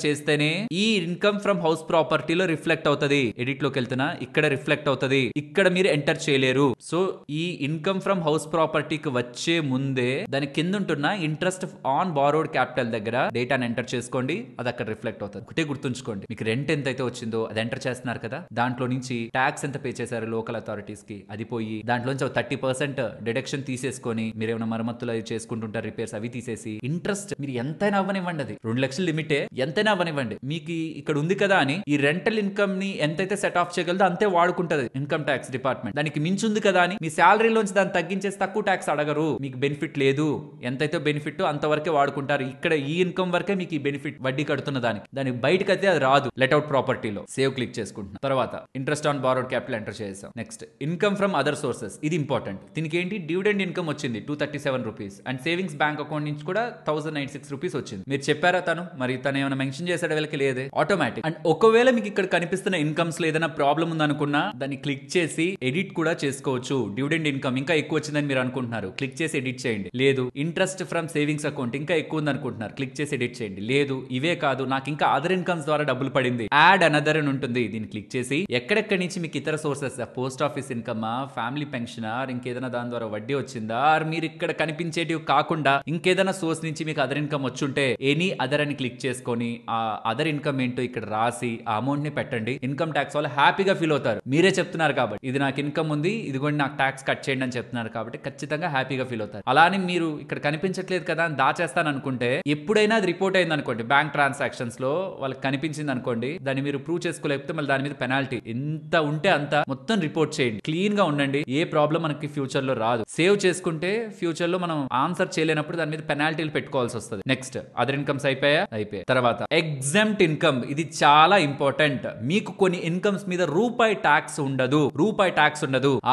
చేస్తేనే ఈ ఇన్కమ్ ఫ్రమ్ హౌస్ ప్రాపర్టీలో రిఫ్లెక్ట్ అవుతుంది. ఎడిట్ లోకి వెళ్తున్నా, ఇక్కడ రిఫ్లెక్ట్ అవుతుంది. ఇక్కడ మీరు ఎంటర్ చేయలేరు. సో ఈ ఇన్కమ్ ఫ్రమ్ హౌస్ ప్రాపర్టీకి వచ్చే ముందే దాని కింద ఉంటున్న ఇంట్రెస్ట్ ఆన్ బారోడ్ క్యాపిటల్ దగ్గర డేటాను ఎంటర్ చేసుకోండి, అది అక్కడ రిఫ్లెక్ట్ అవుతుంది. ఒకటే గుర్తుంచుకోండి, మీకు రెంట్ ఎంత అయితే వచ్చిందో అది ఎంటర్ చేస్తున్నారు కదా, దాంట్లో నుంచి ట్యాక్స్ ఎంత పే చేశారు లోకల్ అథారిటీస్ కి, అది పోయి దాంట్లోంచి 30% డిడక్షన్ తీసేసుకొని మీరు ఏమైనా మరమ్మతులు అవి చేసుకుంటుంటారు, రిపేర్స్ అవి తీసేసి ఇంట్రెస్ట్ మీరు ఎంతైనా అవ్వనివ్వండి, అది 2 లక్షల లిమిటే, ఎంతైనా అవ్వనివ్వండి. మీకు ఇక్కడ ఉంది కదా అని ఈ రెంటల్ ఇన్కమ్ ని ఎంతైతే సెట్ ఆఫ్ చేయగలదో అంతే వాడుకుంటది ఇన్కమ్ ట్యాక్స్ డిపార్ట్మెంట్. దానికి మించి ఉంది కదా అని మీ శాలరీలోంచి దాన్ని తగ్గించేసి తక్కువ ట్యాక్స్ అడగరు. మీకు బెనిఫిట్ లేదు, ఎంతైతే బెనిఫిట్ అంతవరకే వాడుకుంటారు. ఇక్కడ ఈ ఇన్కమ్ వరకే మీకు ఈ బెనిఫిట్ వడ్డీ కడుతున్న దానికి బయటకు అయితే అది రాదు. లెట్అవుట్ ప్రాపర్టీలో సేవ్ క్లిక్ చేసుకుంటున్నాం. తర్వాత interest on borrowed capital enter చేసాం. Next income from other sources, ఇది ఇంపార్టెంట్. దీనికి ఏంటి, డివిడెండ్ ఇన్కమ్ వచ్చింది 237 rupees and savings bank account నుంచి కూడా 1096 రూపీస్ వచ్చింది. మీరు చెప్పారా మరి తను ఏమైనా మెన్షన్ చేసాడు వీళ్ళకి లేదే, ఆటోమేటిక్. అండ్ ఒకవేళ మీకు ఇక్కడ కనిపిస్తున్న ఇన్కమ్స్ లో ఏదైనా ప్రాబ్లం ఉందనుకున్నా దాన్ని క్లిక్ చేసి ఎడిట్ కూడా చేసుకోవచ్చు. డివిడెండ్ ఇన్కమ్ ఇంకా ఎక్కువ వచ్చిందని మీరు అనుకుంటున్నారు, క్లిక్ చేసి ఎడిట్ చేయండి. లేదు ఇంట్రెస్ట్ ఫ్రమ్ సేవింగ్స్ అకౌంట్ ఇంకా ఎక్కువ ఉంది అనుకుంటున్నారు, క్లిక్ చేసి ఎడిట్ చేయండి. లేదు ఇవే కాదు నాకు ఇంకా అదర్ ఇన్కమ్స్ ద్వారా డబ్బులు పడింది, యాడ్ అనదర్ అని ఉంటుంది, దీన్ని క్లిక్ చేసి ఎక్కడెక్కడి నుంచి మీకు ఇతర sources, post office income, family pension, ఇంకేదైనా దాని ద్వారా వడ్డీ వచ్చిందా, మీరు ఇక్కడ కనిపించేటివి కాకుండా ఇంకేదైనా సోర్స్ నుంచి మీకు అదర్ ఇన్కమ్ వచ్చుంటే ఎనీ అదర్ అని క్లిక్ చేసుకొని ఆ అదర్ ఇన్కమ్ ఏంటో ఇక్కడ రాసి ఆ అమౌంట్ ని పెట్టండి. ఇన్కమ్ ట్యాక్స్ వాళ్ళు హ్యాపీగా ఫీల్ అవుతారు. మీరే చెప్తున్నారు కాబట్టి ఇది నాకు ఇన్కమ్ ఉంది, ఇదిగోండి నాకు ట్యాక్స్ కట్ చేయండి అని చెప్తున్నారు కాబట్టి ఖచ్చితంగా హ్యాపీగా ఫీల్ అవుతారు. అలానే మీరు ఇక్కడ కనిపించట్లేదు కదా అని దాచేస్తాను అనుకుంటే ఎప్పుడైనా అది రిపోర్ట్ అయింది అనుకోండి, బ్యాంక్ ట్రాన్సాక్షన్స్ లో వాళ్ళకి కనిపించింది అనుకోండి, దాన్ని మీరు ప్రూవ్ చేసుకోలేకపోతే మళ్ళీ దాని మీద పెనాల్టీ. ఎంత ఉంటే అంత మొత్తం రిపోర్ట్ చేయండి. క్లీన్ గా ఉండండి. ఏ ప్రాబ్లం మనకి ఫ్యూచర్ లో రాదు. సేవ్ చేసుకుంటే ఫ్యూచర్ లో మనం ఆన్సర్ చేయలేనప్పుడు దాని మీద పెనాల్టీలు పెట్టుకోవాల్సి వస్తుంది. నెక్స్ట్ అదర్ ఇన్కమ్స్ అయిపోయాయి. తర్వాత ఎగ్జామ్ట్ ఇన్కమ్, ఇది చాలా ఇంపార్టెంట్. మీకు కొన్ని ఇన్కమ్స్ మీద రూపాయి ట్యాక్స్ ఉండదు.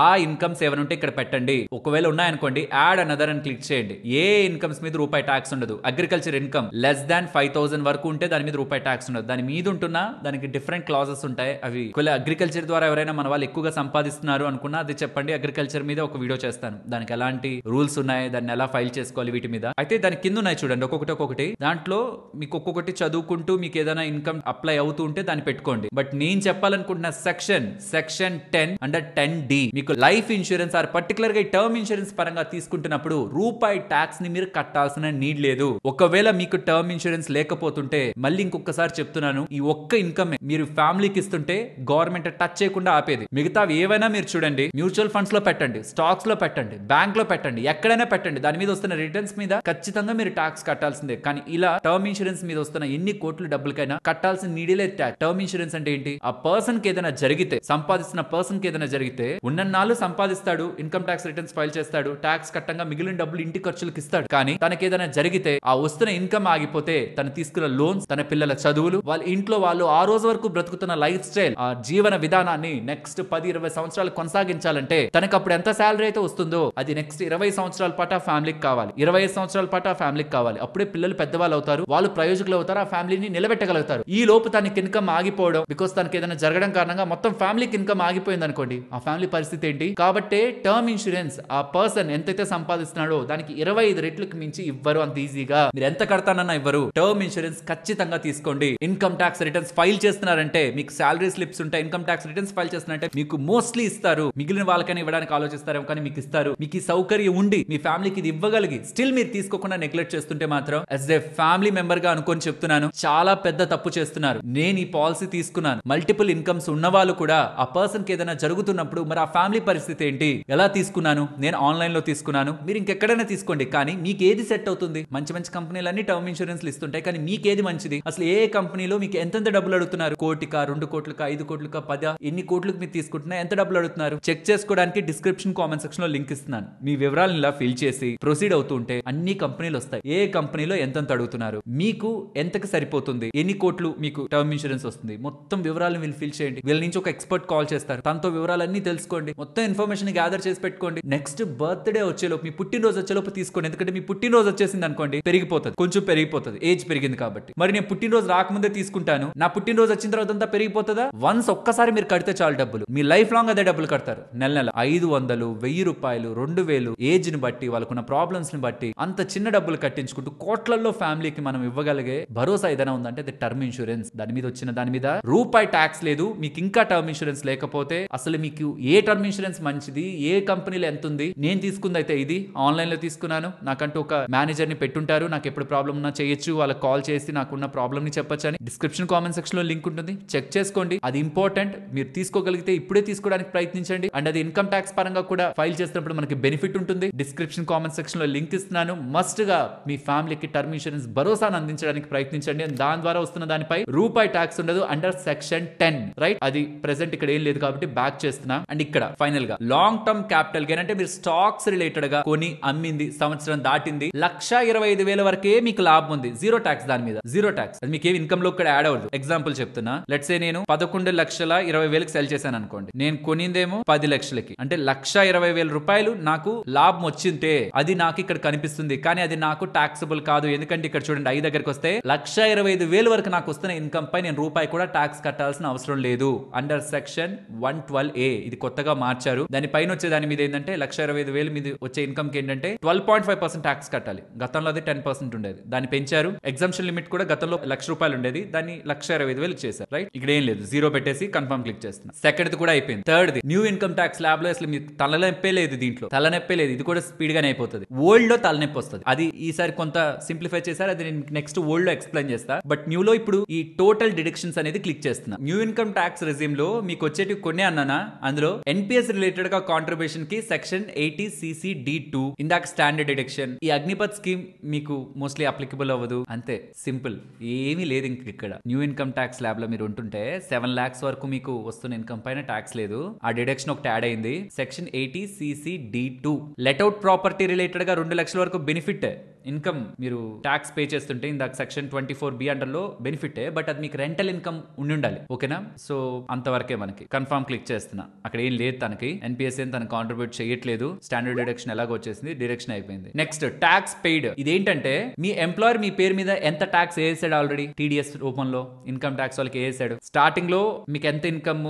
ఆ ఇన్కమ్స్ ఏమైనా ఉంటే ఇక్కడ పెట్టండి. ఒకవేళ ఉన్నాయనుకోండి, యాడ్ అనదర్ అని క్లిక్ చేయండి. ఏ ఇన్కమ్స్ మీద రూపాయి ట్యాక్స్ ఉండదు. అగ్రికల్చర్ ఇన్కమ్ లెస్ దాన్ 5,000 వరకు ఉంటే దాని మీద రూపాయి ట్యాక్స్ ఉండదు. దాని మీద ఉంటున్నా దానికి డిఫరెంట్ క్లాజెస్ ఉంటాయి. అవి ఒకవేళ అగ్రికల్చర్ ద్వారా ఎవరైనా మన వాళ్ళు ఎక్కువగా సంపాదిస్తున్నారు అనుకున్నా అది చెప్పండి. అగ్రికల్చర్ మీద ఒక వీడియో చేస్తాను. దానికి ఎలాంటి రూల్స్ ఉన్నాయి, దాన్ని ఎలా ఫైల్ చేసుకోవాలి, వీటి మీద అయితే దాని కింద ఉన్నాయి చూడండి, ఒక్కొక్కటి. దాంట్లో మీకు ఒక్కొక్కటి చదువుకుంటూ మీకు ఏదైనా ఇన్కమ్ అప్లై అవుతూ ఉంటే దాన్ని పెట్టుకోండి. బట్ నేను చెప్పాలనుకుంటున్న సెక్షన్ 10 అండర్ 10D మీకు లైఫ్ ఇన్సూరెన్స్ ఆర్ పర్టికులర్ గా టర్మ్ ఇన్సూరెన్స్ పరంగా తీసుకుంటున్నప్పుడు రూపాయి ట్యాక్స్ ని మీరు కట్టాల్సిన నీడ్ లేదు. ఒకవేళ మీకు టర్మ్ ఇన్సూరెన్స్ లేకపోతుంటే మళ్ళీ ఇంకొకసారి చెప్తున్నాను, ఈ ఒక్క ఇన్కమ్ మీరు ఫ్యామిలీకి ఇస్తుంటే గవర్నమెంట్ టచ్ చేయకుండా ఆపేది. మిగతా ఏవైనా మీరు చూడండి, మ్యూచువల్ ఫండ్స్ లో పెట్టండి, స్టాక్స్ లో పెట్టండి, బ్యాంక్ లో పెట్టండి, ఎక్కడైనా పెట్టండి. దాని మీద వస్తున్న రిటర్న్స్ మీద ఖచ్చితంగా మీరు ట్యాక్స్ కట్టాల్సిందే. కానీ ఇలా టర్మ్ ఇన్సూరెన్స్ మీద వస్తున్న ఎన్ని కోట్ల డబ్బులకైనా కట్టాల్సిన నీడే ట్యాక్స్. టర్మ్ ఇన్సూరెన్స్ అంటే ఏంటి? ఆ పర్సన్ కి ఏదైనా జరిగితే, సంపాదిస్తున్న పర్సన్ కి ఏదైనా జరిగితే ఉన్నన్నాళ్ళు సంపాదిస్తాడు, ఇన్కమ్ ట్యాక్స్ రిటర్న్స్ ఫైల్ చేస్తాడు, ట్యాక్స్ కట్టంగా మిగిలిన డబ్బులు ఇంటి ఖర్చులకు ఇస్తాడు. కానీ తనకి ఏదైనా జరిగితే ఆ వస్తున్న ఇన్కమ్ ఆగిపోతే తను తీసుకున్న లోన్స్, తన పిల్లల చదువులు, వాళ్ళ ఇంట్లో వాళ్ళు ఆ రోజు వరకు బ్రతుకుతున్న లైఫ్ స్టైల్, ఆ జీవన విధానాన్ని నెక్స్ట్ 10-20 సంవత్సరాలు కొనసాగించాలంటే తనకు అప్పుడు ఎంత శాలరీ అయితే వస్తుందో అది నెక్స్ట్ 20 సంవత్సరాల పాటు ఆ ఫ్యామిలీకి కావాలి. 25 సంవత్సరాల పాటు ఆ ఫ్యామిలీకి కావాలి. అప్పుడే పిల్లలు పెద్దవాళ్ళు అవుతారు, వాళ్ళు ప్రయోజకులు అవుతారు, ఆ ఫ్యామిలీని నిలబెట్టగలుగుతారు. ఈ లోపు తనకి ఇన్కమ్ ఆగిపోవడం, బికాస్ తనకి ఏదైనా జరగడం కారణంగా మొత్తం ఫ్యామిలీకి ఇన్కమ్ ఆగిపోయింది అనుకోండి, ఆ ఫ్యామిలీ పరిస్థితి ఏంటి? కాబట్టి టర్మ్ ఇన్సూరెన్స్ ఆ పర్సన్ ఎంతైతే సంపాదిస్తున్నాడో దానికి 25 రెట్లకు మించి ఇవ్వరు అంత ఈజీగా. మీరు ఎంత కడతానన్నా ఇవ్వరు. టర్మ్ ఇన్సూరెన్స్ ఖచ్చితంగా తీసుకోండి. ఇన్కమ్ ట్యాక్స్ రిటర్న్స్ ఫైల్ చేస్తున్నారంటే, మీకు శాలరీ స్లిప్స్ ఉంటాయి, ఇన్కమ్ ట్యాక్స్ రిటర్న్స్ ఫైల్ చేస్తున్నారంటే మీకు మోస్ట్లీ ఇస్తారు. మిగిలిన వాళ్ళకైనా ఇవ్వడానికి ఆలోచిస్తారేమో కానీ మీకు ఇస్తారు. మీకు ఈ సౌకర్యం ఉండి మీ ఫ్యామిలీకి ఇది ఇవ్వగలిగి స్టిల్ మీరు తీసుకోకుండా నెగ్లెక్ట్ చేస్తుంటే మాత్రం యాజ్ ఏ ఫ్యామిలీ మెంబర్ గా అనుకొని చెప్తున్నాను, చాలా పెద్ద తప్పు చేస్తున్నారు. నేను ఈ పాలసీ తీసుకున్నాను. మల్టిపుల్ ఇన్కమ్స్ ఉన్న వాళ్ళు కూడా ఆ పర్సన్ కి ఏదైనా జరుగుతున్నప్పుడు మరి ఆ ఫ్యామిలీ పరిస్థితి ఏంటి? ఎలా తీసుకున్నాను? నేను ఆన్లైన్ లో తీసుకున్నాను. మీరు ఇంకెక్కడైనా తీసుకోండి, కానీ మీకు ఏది సెట్ అవుతుంది? మంచి మంచి కంపెనీలన్నీ టర్మ్ ఇన్సూరెన్స్ ఇస్తుంటాయి, కానీ మీకు ఏది మంచిది? అసలు ఏ కంపెనీలో మీకు ఎంతెంత డబ్బులు అడుగుతున్నారు? కోటికా, 2 కోట్లకా, 5 కోట్లకా, 10 ఎన్ని కోట్లకు మీరు తీసుకుంటున్నా, ఎంత డబ్బులు అడుగుతున్నారు? చెక్ చేసుకోవడానికి డిస్క్రిప్షన్ కామెంట్ సెక్షన్ లో లింక్ ఇస్తున్నాను. మీ వివరాలను ఇలా ఫిల్ చేసి ప్రొసీడ్ అవుతూ ఉంటే అన్ని కంపెనీలు వస్తాయి. ఏ కంపెనీలో ఎంతెంత అడుగుతున్నారు, మీకు ఎంతకి సరిపోతుంది, ఎన్ని కోట్లు మీకు టర్మ్ ఇన్సూరెన్స్ వస్తుంది, మొత్తం వివరాలను వీళ్ళు ఫిల్ చేయండి. వీళ్ళ నుంచి ఒక ఎక్స్పర్ట్ కాల్ చేస్తారు, తనతో వివరాలన్నీ తెలుసుకోండి, మొత్తం ఇన్ఫర్మేషన్ గ్యాదర్ చేసి పెట్టుకోండి. నెక్స్ట్ బర్త్డే వచ్చేలోపు, మీ పుట్టినరోజు వచ్చేలోపు తీసుకోండి. ఎందుకంటే మీ పుట్టినరోజు వచ్చేసింది అనుకోండి, పెరిగిపోతుంది, కొంచెం పెరిగిపోతుంది, ఏజ్ పెరిగింది కాబట్టి. మరి నేను పుట్టినరోజు రాకముందే తీసుకుంటాను, నా పుట్టినరోజు వచ్చిన తర్వాత అంతా పెరిగిపోతుందా? వన్స్ ఒక్కసారి మీరు కడితే చాలు డబ్బులు, మీ లైఫ్ లాంగ్ అదే డబ్బులు కడతారు. నెల 500, 1000 రూపాయలు, 2000 ఏజ్ ని బట్టి, వాళ్ళకున్న ప్రాబ్లమ్స్ ని బట్టి అంత చిన్న డబ్బులు కట్టించుకుంటూ కోట్లలో ఫ్యామిలీకి మనం ఇవ్వగలిగే భరోసా ఏదైనా ఉందంటే అది టర్మ్ ఇన్సూరెన్స్. దాని మీద రూపాయి ట్యాక్స్ లేదు. మీకు ఇంకా టర్మ్ ఇన్సూరెన్స్ లేకపోతే అసలు మీకు ఏ టర్మ్ ఇన్సూరెన్స్ మంచిది, ఏ కంపెనీలో ఎంత ఉంది? నేను తీసుకుంది అయితే ఇది ఆన్లైన్ లో తీసుకున్నాను. నాకంటూ ఒక మేనేజర్ ని పెట్టుంటారు, నాకు ఎప్పుడు ప్రాబ్లం ఉన్నా చేయొచ్చు, వాళ్ళకి కాల్ చేసి నాకున్న ప్రాబ్లమ్ ని చెప్పొచ్చు అని డిస్క్రిప్షన్ కామెంట్ సెక్షన్ లో లింక్ ఉంటుంది, చెక్ చేసుకోండి. అది ఇంపార్టెంట్. మీరు తీసుకోగలిగితే ఇప్పుడే తీసుకోవడానికి ప్రయత్నించండి. అండ్ అది ఇన్కమ్ ట్యాక్స్ పరంగా కూడా ఫైల్ చేసినప్పుడు మనకి బెనిఫిట్ ఉంటుంది. డిస్క్రిప్షన్ కామెంట్ సెక్షన్ లో లింక్ ఇస్తున్నాను. మస్ట్ గా మీ ఫ్యామిలీకి టర్మ్ ఇన్సూరెన్స్ భరోసాను అందించడానికి ప్రయత్నించండి. దాని ద్వారా వస్తున్న దానిపై రూపాయి ట్యాక్స్ ఉండదు అండర్ సెక్షన్ 10, రైట్? అది ప్రెసెంట్ ఇక్కడ ఏం లేదు కాబట్టి బ్యాక్ చేస్తున్నా. అండ్ ఇక్కడ ఫైనల్ గా లాంగ్ టర్మ్ క్యాపిటల్ గెయిన్ అంటే మీరు స్టాక్స్ రిలేటెడ్ గా కొని అమ్మింది, సంవత్సరం దాటింది, 1,25,000 వరకే మీకు లాభం ఉంది. Zero tax. దాని మీద జీరో ట్యాక్స్. అది మీకు ఏ ఇన్కమ్ లో ఇక్కడ యాడ్ అవ్వదు. ఎగ్జాంపుల్ చెప్తున్నా, లెట్స్ సే నేను 11,20,000 సెల్ చేశాను అనుకోండి, నేను కొనిందేమో 10 లక్షలకి, అంటే 1,20,000 రూపాయలు నాకు లాభం వచ్చింటే అది నాకు ఇక్కడ కనిపిస్తుంది. కానీ అది నాకు టాక్సబుల్ కాదు. ఎందుకంటే ఇక్కడ చూడండి, 5 దగ్గరకు వస్తే 1,25,000 వరకు నాకు వస్తున్న ఇన్కమ్ పై నేను రూపాయి కూడా ట్యాక్స్ కట్టాల్సిన అవసరం లేదు. అండర్ సెక్షన్ 112A ఇది కొత్తగా మార్చారు. దాని పైన వచ్చే దాని మీద ఏంటంటే 1,25,000 మీద వచ్చే ఇన్కమ్ కి ఏంటంటే 12.5% ట్యాక్స్ కట్టాలి. గతంలో అది 10% ఉండేది, దాన్ని పెంచారు. ఎగ్జామ్షన్ లిమిట్ కూడా గతంలో 1,00,000 రూపాయలు ఉండేది, దాన్ని 1,25,000 చేశారు, రైట్? ఇక్కడ ఏం లేదు, జీరో పెట్టేసి కన్ఫర్మ్ క్లిక్ చేస్తున్నా. సెకండ్ కూడా అయిపోయింది. Third new income tax lab లో అసలు మీకు తలనొప్పే లేదు, దీంట్లో తలనొప్పే లేదు. ఇది కూడా స్పీడ్ గానే అయిపోతుంది. ఓల్డ్ లో తలనొప్పి వస్తుంది, అది ఈసారి కొంత సింప్లిఫై చేశారు. అది నేను నెక్స్ట్ ఓల్డ్ లో ఎక్స్ప్లెయిన్ చేస్తా. బట్ న్యూ లో ఇప్పుడు ఈ టోటల్ డిడక్షన్స్ అనేది క్లిక్ చేస్తున్నా. న్యూ ఇన్కమ్ ట్యాక్స్ రెజ్యూమ్ లో మీకు వచ్చేటి కొన్ని అన్నానా, అందులో ఎన్పిఎస్ రిలేటెడ్ గా కాంట్రిబ్యూషన్ కి సెక్షన్ 80CC-D2 ఇందాక స్టాండర్డ్ డిడక్షన్. ఈ అగ్నిపత్ స్కీమ్ మీకు మోస్ట్లీ అప్లికబుల్ అవ్వదు. అంతే సింపుల్, ఏమీ లేదు ఇంక ఇక్కడ. న్యూ ఇన్కమ్ ట్యాక్స్ ల్యాబ్ లో మీరు ఉంటుంటే 7 lakhs వరకు మీకు వస్తున్న ఇన్కమ్ పైన ట్యాక్స్ లేదు. ఆ డిడక్షన్ ఒకటి యాడ్ అయింది. Section 80 CC-D2 let out property related గా 2 లక్షల వరకు బెనిఫిట్ ఇన్కమ్ మీరు ట్యాక్స్ పే చేస్తుంటే ఇందాక సెక్షన్ 24B అండర్లో బెనిఫిట్, బట్ అది మీకు రెంటల్ ఇన్కమ్ ఉండాలి. ఓకేనా? సో అంతవరకే మనకి కన్ఫర్మ్ క్లిక్ చేస్తున్నా. అక్కడ ఏం లేదు, తనకి ఎన్పిఎస్ ఏం తను కాంట్రిబ్యూట్ చేయట్లేదు. స్టాండర్డ్ డిడక్షన్ ఎలాగో వచ్చేసింది, డిడక్షన్ అయిపోయింది. Next tax paid. ఇదేంటంటే మీ ఎంప్లాయర్ మీ పేరు మీద ఎంత ట్యాక్స్ వేసాడు ఆల్రెడీ టీడీఎస్ రూపంలో, ఇన్కమ్ ట్యాక్స్ వాళ్ళకి వేసాడు. స్టార్టింగ్ లో మీకు ఎంత ఇన్కమ్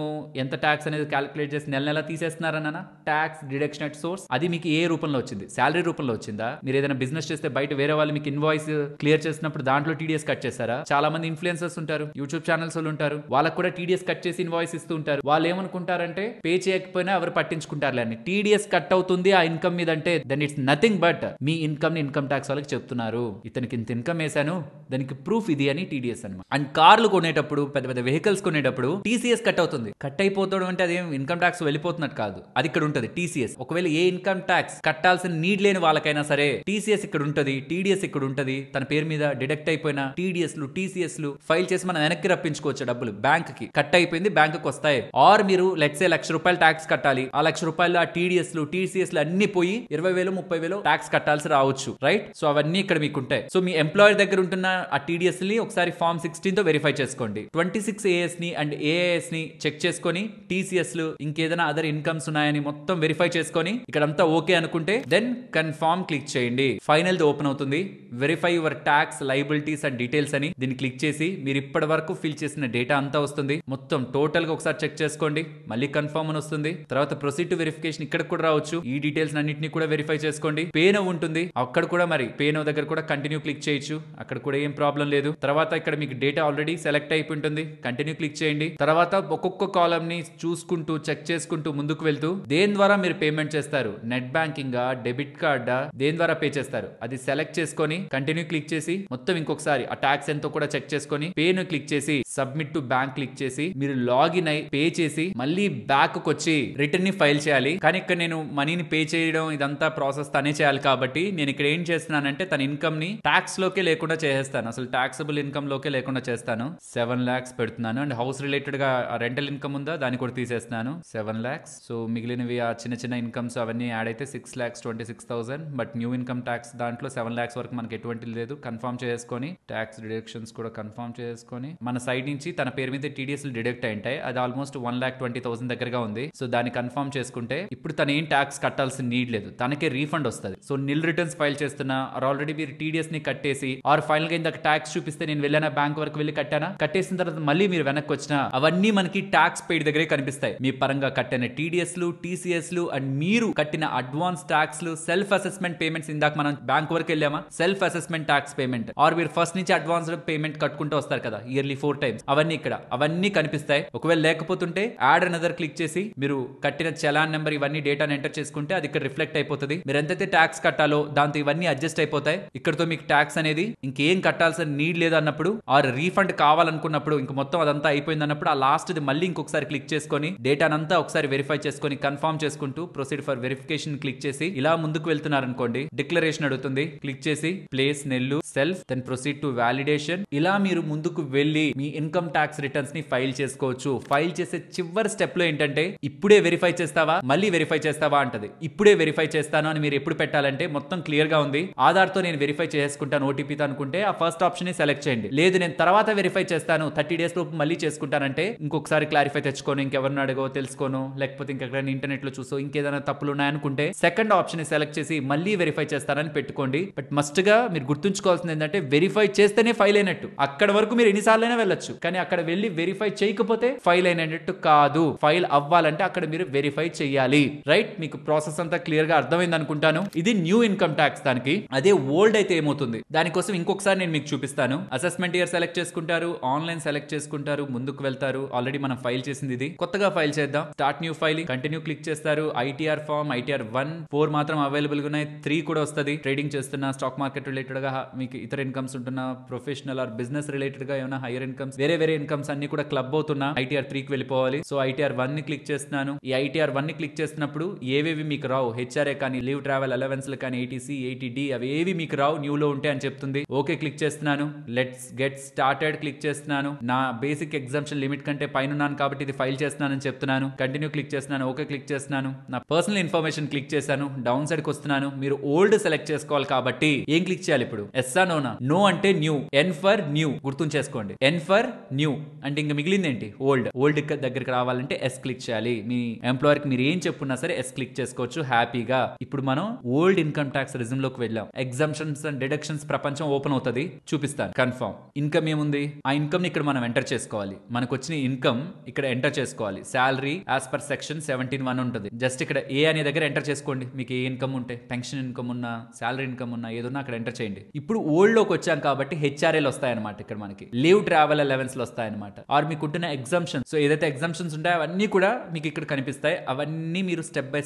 ఎంత ట్యాక్స్ అనేది క్యాలిక్యులేట్ చేసి నెల నెల తీసేస్తున్నారన్న ట్యాక్స్ డిడక్షన్ అట్ సోర్స్. అది మీకు ఏ రూపంలో వచ్చింది? శాలరీ రూపంలో వచ్చిందా? మీరు ఏదైనా బిజినెస్ చేస్తే బయట వేరే వాళ్ళు మీకు ఇన్వాయిస్ క్లియర్ చేసినప్పుడు దాంట్లో టీడీఎస్ కట్ చేస్తారా? చాలా మంది ఇన్ఫ్లుయెన్సర్స్ ఉంటారు, యూట్యూబ్ ఛానల్స్ వాళ్ళు ఉంటారు, వాళ్ళకు కూడా టీడీఎస్ కట్ చేసి ఇన్వాయిస్ ఇస్తూ ఉంటారు. వాళ్ళు ఏమనుకుంటారంటే పే చేయకపోయినా ఎవరు పట్టించుకుంటారులే అని. టీడీఎస్ కట్ అవుతుంది ఆ ఇన్కమ్ మీద అంటే దెన్ ఇట్స్ నథింగ్ బట్ మీ ఇన్కమ్ ని ఇన్కమ్ ట్యాక్స్ వాళ్ళకి చెప్తున్నారు, ఇతనికి ఇంత ఇన్కమ్ వేసాను దానికి ప్రూఫ్ ఇది అని టీడీఎస్ అనమాట. అండ్ కార్లు కొనేటప్పుడు పెద్ద పెద్ద వెహికల్స్ కొనేటప్పుడు టీసీఎస్ కట్ అవుతుంది. కట్ అయిపోతాడు అంటే అదేం ఇన్కమ్ ట్యాక్స్ వెళ్ళిపోతున్నట్టు కాదు, అది ఇక్కడ ఉంటుంది టీసీఎస్. ఒకవేళ ఏ ఇన్కమ్ ట్యాక్స్ కట్టాల్సిన నీడ్ లేని వాళ్ళకైనా సరే టీసీఎస్ ఇక్కడ ఉంటుంది, టీడీఎస్ ఇక్కడ ఉంటుంది. తన పేరు మీద డిడక్ట్ అయిపోయిన టీడీఎస్లు టీసీఎస్లు ఫైల్ చేసి మనం వెనక్కి రప్పించుకోవచ్చు. డబ్బులు బ్యాంక్ కి కట్ అయిపోయింది, బ్యాంక్ కి వస్తాయి. ఆర్ మీరు లెట్స్ ఏ ₹1,00,000 ట్యాక్స్ కట్టాలి, ఆ ₹1,00,000 ఆ టీడీఎస్లు టీసీఎస్లు అన్ని పోయి 20,000 30,000 ట్యాక్స్ కట్టాల్సి రావచ్చు. రైట్? సో అవన్నీ ఇక్కడ మీకు ఉంటాయి. సో మీ ఎంప్లాయర్ దగ్గర ఉంటున్న ఆ టీడీఎస్ ని ఒకసారి ఫార్మ్ 16 తో వెరిఫై చేసుకోండి. 26 AS ని అండ్ ఏఐఎస్ ని చెక్ చేసుకొని టీసీఎస్లు ఇంకేదైనా అదర్ ఇన్కమ్స్ ఉన్నాయని మొత్తం వెరిఫై చేసుకొని ఇక్కడంతా ఓకే అనుకుంటే దెన్ కన్ఫర్మ్ క్లిక్ చేయండి. ఫైనల్ ది ఓపెన్ అవుతుంది. Verify your tax liabilities and details అని దీన్ని క్లిక్ చేసి మీరు ఇప్పటి వరకు ఫిల్ చేసిన డేటా అంతా వస్తుంది. మొత్తం టోటల్ గా ఒకసారి చెక్ చేసుకోండి. మళ్ళీ కన్ఫర్మ్ అని వస్తుంది. తర్వాత ప్రొసీడ్ టు వెరిఫికేషన్ ఇక్కడ కూడా రావచ్చు. ఈ డీటెయిల్స్ అన్నింటినీ కూడా వెరిఫై చేసుకోండి. పేనో ఉంటుంది అక్కడ కూడా, మరి పేనో దగ్గర కూడా కంటిన్యూ క్లిక్ చేయొచ్చు, అక్కడ కూడా ఏం ప్రాబ్లం లేదు. తర్వాత ఇక్కడ మీకు డేటా ఆల్రెడీ సెలెక్ట్ అయిపోయి ఉంటుంది, కంటిన్యూ క్లిక్ చేయండి. తర్వాత ఒక్కొక్క కాలం ని చూసుకుంటూ చెక్ చేసుకుంటూ ముందుకు వెళ్తూ దేని ద్వారా మీరు పేమెంట్ చేస్తారు, నెట్ బ్యాంకింగ్ డెబిట్ కార్డా, దేని ద్వారా పే చేస్తారు అది సెలెక్ట్ చేసుకొని కంటిన్యూ క్లిక్ చేసి మొత్తం ఇంకొకసారి ఆ ట్యాక్స్ ఎంతో కూడా చెక్ చేసుకొని పేను క్లిక్ చేసి సబ్మిట్ టు బ్యాంక్ క్లిక్ చేసి మీరు లాగిన్ అయి పే చేసి మళ్ళీ బ్యాక్ వచ్చి రిటర్న్ ని ఫైల్ చేయాలి. కానీ ఇక్కడ నేను మనీని పే చేయడం ఇదంతా ప్రాసెస్ తనే చేయాలి కాబట్టి నేను ఇక్కడ ఏం చేస్తున్నానంటే తన ఇన్కమ్ ని ట్యాక్స్ లోకే లేకుండా చేసేస్తాను, అసలు టాక్సబుల్ ఇన్కమ్ లోకే లేకుండా చేస్తాను. 7 lakhs పెడుతున్నాను. అండ్ హౌస్ రిలేటెడ్ గా రెంటల్ ఇన్కమ్ ఉందా దాన్ని కూడా తీసేస్తున్నాను 7 lakhs. సో మిగిలినవి ఆ చిన్న చిన్న ఇన్కమ్స్ అవన్నీ యాడ్ అయితే 6,26,000. బట్ న్యూ ఇన్కమ్ ట్యాక్స్ దాంట్లో 7 lakhs వరకు మనకి ఎటువంటి లేదు. కన్ఫర్మ్ చేసుకొని ట్యాక్స్ డిడక్షన్స్ కూడా కన్ఫర్మ్ చేసుకొని మన సైడ్ నుంచి తన పేరు మీద టీడీఎస్ డిడక్ట్ అయింటాయి. అది ఆల్మోస్ట్ 1,20,000 దగ్గరగా ఉంది. సో దాన్ని కన్ఫర్మ్ చేసుకుంటే ఇప్పుడు తను ఏం ట్యాక్స్ కట్టాల్సిన నీడ్ లేదు, తనకే రీఫండ్ వస్తుంది. సో నిల్ రిటర్న్స్ ఫైల్ చేస్తున్నా ఆల్రెడీ మీరు టీడీఎస్ ని కట్టేసి ఆర్ ఫైనల్ గా ఇందాక ట్యాక్స్ చూపిస్తే నేను వెళ్ళానా బ్యాంక్ వరకు వెళ్ళి కట్టానా, కట్టేసిన తర్వాత మళ్ళీ మీరు వెనక్కి వచ్చినా అవన్నీ మనకి ట్యాక్స్ పెయిడ్ దగ్గరే కనిపిస్తాయి. మీ పరంగా కట్టిన టీడీఎస్లు టీసీఎస్లు అండ్ మీరు కట్టిన అడ్వాన్స్ ట్యాక్స్లు సెల్ఫ్ అసెస్మెంట్ పేమెంట్స్. ఇందాక మనం బ్యాంక్ వరకు వెళ్ళామా self assessment tax payment, or మీరు ఫస్ట్ నుంచి అడ్వాన్స్ పేమెంట్ కట్టుకుంటూ వస్తారు కదా ఇయర్లీ 4 times, అవన్నీ ఇక్కడ అవన్నీ కనిపిస్తాయి. ఒకవేళ లేకపోతుంటే యాడ్ అనదర్ క్లిక్ చేసి మీరు కట్టిన చలాన్ నెంబర్ ఇవన్నీ డేటాను ఎంటర్ చేసుకుంటే అది ఇక్కడ రిఫ్లెక్ట్ అయిపోతుంది. మీరు ఎంతైతే ట్యాక్స్ కట్టాలో దాంతో ఇవన్నీ అడ్జస్ట్ అయిపోతాయి. ఇక్కడతో మీకు ట్యాక్స్ అనేది ఇంకేం కట్టాల్సిన నీడ్ లేదు అన్నప్పుడు ఆర్ రీఫండ్ కావాలనుకున్నప్పుడు ఇంక మొత్తం అదంతా అయిపోయింది అన్నప్పుడు ఆ లాస్ట్ మళ్ళీ ఇంకొకసారి క్లిక్ చేసుకొని డేటానంతా ఒకసారి వెరిఫై చేసుకొని కన్ఫర్మ్ చేసుకుంటూ ప్రొసీడ్ ఫర్ వెరిఫికేషన్ క్లిక్ చేసి ఇలా ముందుకు వెళ్తున్నారనుకోండి, డిక్లరేషన్ అడుగుతుంది, క్లిక్ చేసి ప్లేస్ నెల్లు self then proceed to validation. ఇలా మీరు ముందుకు వెళ్ళి మీ ఇన్కమ్ ట్యాక్స్ రిటర్న్స్ ని ఫైల్ చేసుకోవచ్చు. ఫైల్ చేసే చివరి స్టెప్ లో ఏంటంటే ఇప్పుడే వెరిఫై చేస్తావా మళ్ళీ వెరిఫై చేస్తావా అంటది. ఇప్పుడే వెరిఫై చేస్తాను అని మీరు ఎప్పుడు పెట్టాలంటే మొత్తం క్లియర్ గా ఉంది. ఆధార్ తో నేను వెరిఫై చేసుకుంటాను ఓటీపీతో అనుకుంటే ఆ ఫస్ట్ ఆప్షన్ ని సెలెక్ట్ చేయండి. లేదు నేను తర్వాత వెరిఫై చేస్తాను 30 days లోపు మళ్ళీ చేసుకుంటానంటే ఇంకొకసారి క్లారిఫై తెచ్చుకోను, ఇంకెవరిని అడగో తెలుసుకోను, లేకపోతే ఇంకెక్కడైనా ఇంటర్నెట్ లో చూసో ఇంకేదైనా తప్పులు ఉన్నాయనుకుంటే సెకండ్ ఆప్షన్ ని సెలెక్ట్ చేసి మళ్ళీ వెరిఫై చేస్తారని పెట్టుకోండి. బట్ మస్ట్ గా మీరు గుర్తుంచుకోవాల్సింది ఏంటంటే వెరిఫై చేస్తేనే ఫైల్ అయినట్టు. అక్కడ వరకు మీరు ఎన్నిసార్లైనా వెళ్ళొచ్చు, కానీ అక్కడ వెళ్ళి వెరిఫై చేయకపోతే ఫైల్ అయినట్టు కాదు. ఫైల్ అవ్వాలంటే అక్కడ మీరు వెరిఫై చేయాలి. రైట్? మీకు ప్రాసెస్ అంతా క్లియర్ గా అర్థమైంది అనుకుంటాను. ఇది న్యూ ఇన్కమ్ ట్యాక్స్ దానికి. అదే ఓల్డ్ అయితే ఏమవుతుంది దానికోసం ఇంకొకసారి నేను మీకు చూపిస్తాను. అసెస్మెంట్ ఇయర్ సెలెక్ట్ చేసుకుంటారు, ఆన్లైన్ సెలెక్ట్ చేసుకుంటారు, ముందుకు వెళ్తారు. ఆల్రెడీ మనం ఫైల్ చేసింది ఇది, కొత్తగా ఫైల్ చేద్దాం. Start new file, continue click చేస్తారు. ఐటీఆర్ ఫామ్ ఐటీఆర్ 1 4 మాత్రం అవైలబుల్ గా ఉన్నాయి, 3 కూడా వస్తుంది. ట్రేడింగ్ చేస్తున్న స్టాక్ మార్కెట్ రిలేటెడ్ గా మీకు ఇతర ఇన్కమ్స్ ఉంటున్న ప్రొఫెషనల్ ఆర్ బిజినెస్ రిలేటెడ్ గా ఏమైనా హైయర్ ఇన్కమ్స్ వేరే వేరే ఇన్కమ్స్ అన్ని కూడా క్లబ్ అవుతున్నా ITR 3కి వెళ్ళిపోవాలి. సో ITR 1 ని క్లిక్ చేస్తున్నాను. ఈ ITR 1 ని క్లిక్ చేసినప్పుడు ఏవేవి మీకు రావు, HRA కానీ, లీవ్ ట్రావెల్ అలవెన్స్ కానీ, ATC, ATD అవి ఏవి మీకు రావు, న్యూలో ఉంటే అని చెప్తుంది. ఓకే క్లిక్ చేస్తున్నాను. లెట్స్ గెట్ స్టార్టెడ్ క్లిక్ చేస్తున్నాను. నా బేసిక్ ఎగ్జామ్షన్ లిమిట్ కంటే పైన ఉన్నాను కాబట్టి ఇది ఫైల్ చేస్తున్నానని చెప్తున్నాను. కంటిన్యూ క్లిక్ చేస్తున్నాను. ఓకే క్లిక్ చేస్తున్నాను. నా పర్సనల్ ఇన్ఫర్మేషన్ క్లిక్ చేశాను. డౌన్ సైడ్ కి వస్తున్నాను. మీరు ఓల్డ్ సెలెక్ట్ చేసుకోవాలి కాబట్టి ఏం క్లిక్ చేయాలి ఇప్పుడు? ఎస్సా నోనా? నో అంటే న్యూ, ఎన్ ఫర్ న్యూ గుర్తుంచేసుకోండి. ఎన్ ఫర్ న్యూ అంటే ఇంకా మిగిలింది ఏంటి? ఓల్డ్. ఓల్డ్ దగ్గరికి రావాలంటే ఎస్ క్లిక్ చేయాలి. మీ ఎంప్లాయర్ కి మీరు ఏం చెప్పున్నా సరే ఎస్ క్లిక్ చేసుకోవచ్చు హ్యాపీగా. ఇప్పుడు మనం ఓల్డ్ ఇన్కమ్ ట్యాక్స్ రిజమ్ లోకి వెళ్ళాం. ఎగ్జామ్షన్స్ అండ్ డిడక్షన్స్ ప్రపంచం ఓపెన్ అవుతుంది. చూపిస్తాను. కన్ఫర్మ్. ఇన్కమ్ ఏముంది? ఆ ఇన్కమ్ ని ఇక్కడ మనం ఎంటర్ చేసుకోవాలి. మనకు వచ్చిన ఇన్కమ్ ఇక్కడ ఎంటర్ చేసుకోవాలి. శాలరీ యాజ్ పర్ సెక్షన్ 17(1) ఉంటుంది. జస్ట్ ఇక్కడ ఏ అనే దగ్గర ఎంటర్ చేసుకోండి. మీకు ఏ ఇన్కమ్ ఉంటే, పెన్షన్ ఇన్కమ్ ఉన్నా, శాలరీ ఇన్కమ్ ఉన్నా ఏదన్నా అక్కడ ఎంటర్ చేయండి. ఇప్పుడు ఓల్డ్ లోకి వచ్చాం కాబట్టి HRAలు వస్తాయన్నమాట. ఇక్కడ మనకి లీవ్ ట్రావెల్ అలవెన్స్ వస్తాయన్నమాట. ఆర్ మీకు ఉంటున్న ఎగ్జామ్షన్, సో ఏదైతే ఎగ్జామ్షన్స్ ఉంటాయో అవన్నీ కూడా మీకు ఇక్కడ కనిపిస్తాయి. అవన్నీ మీరు స్టెప్ బై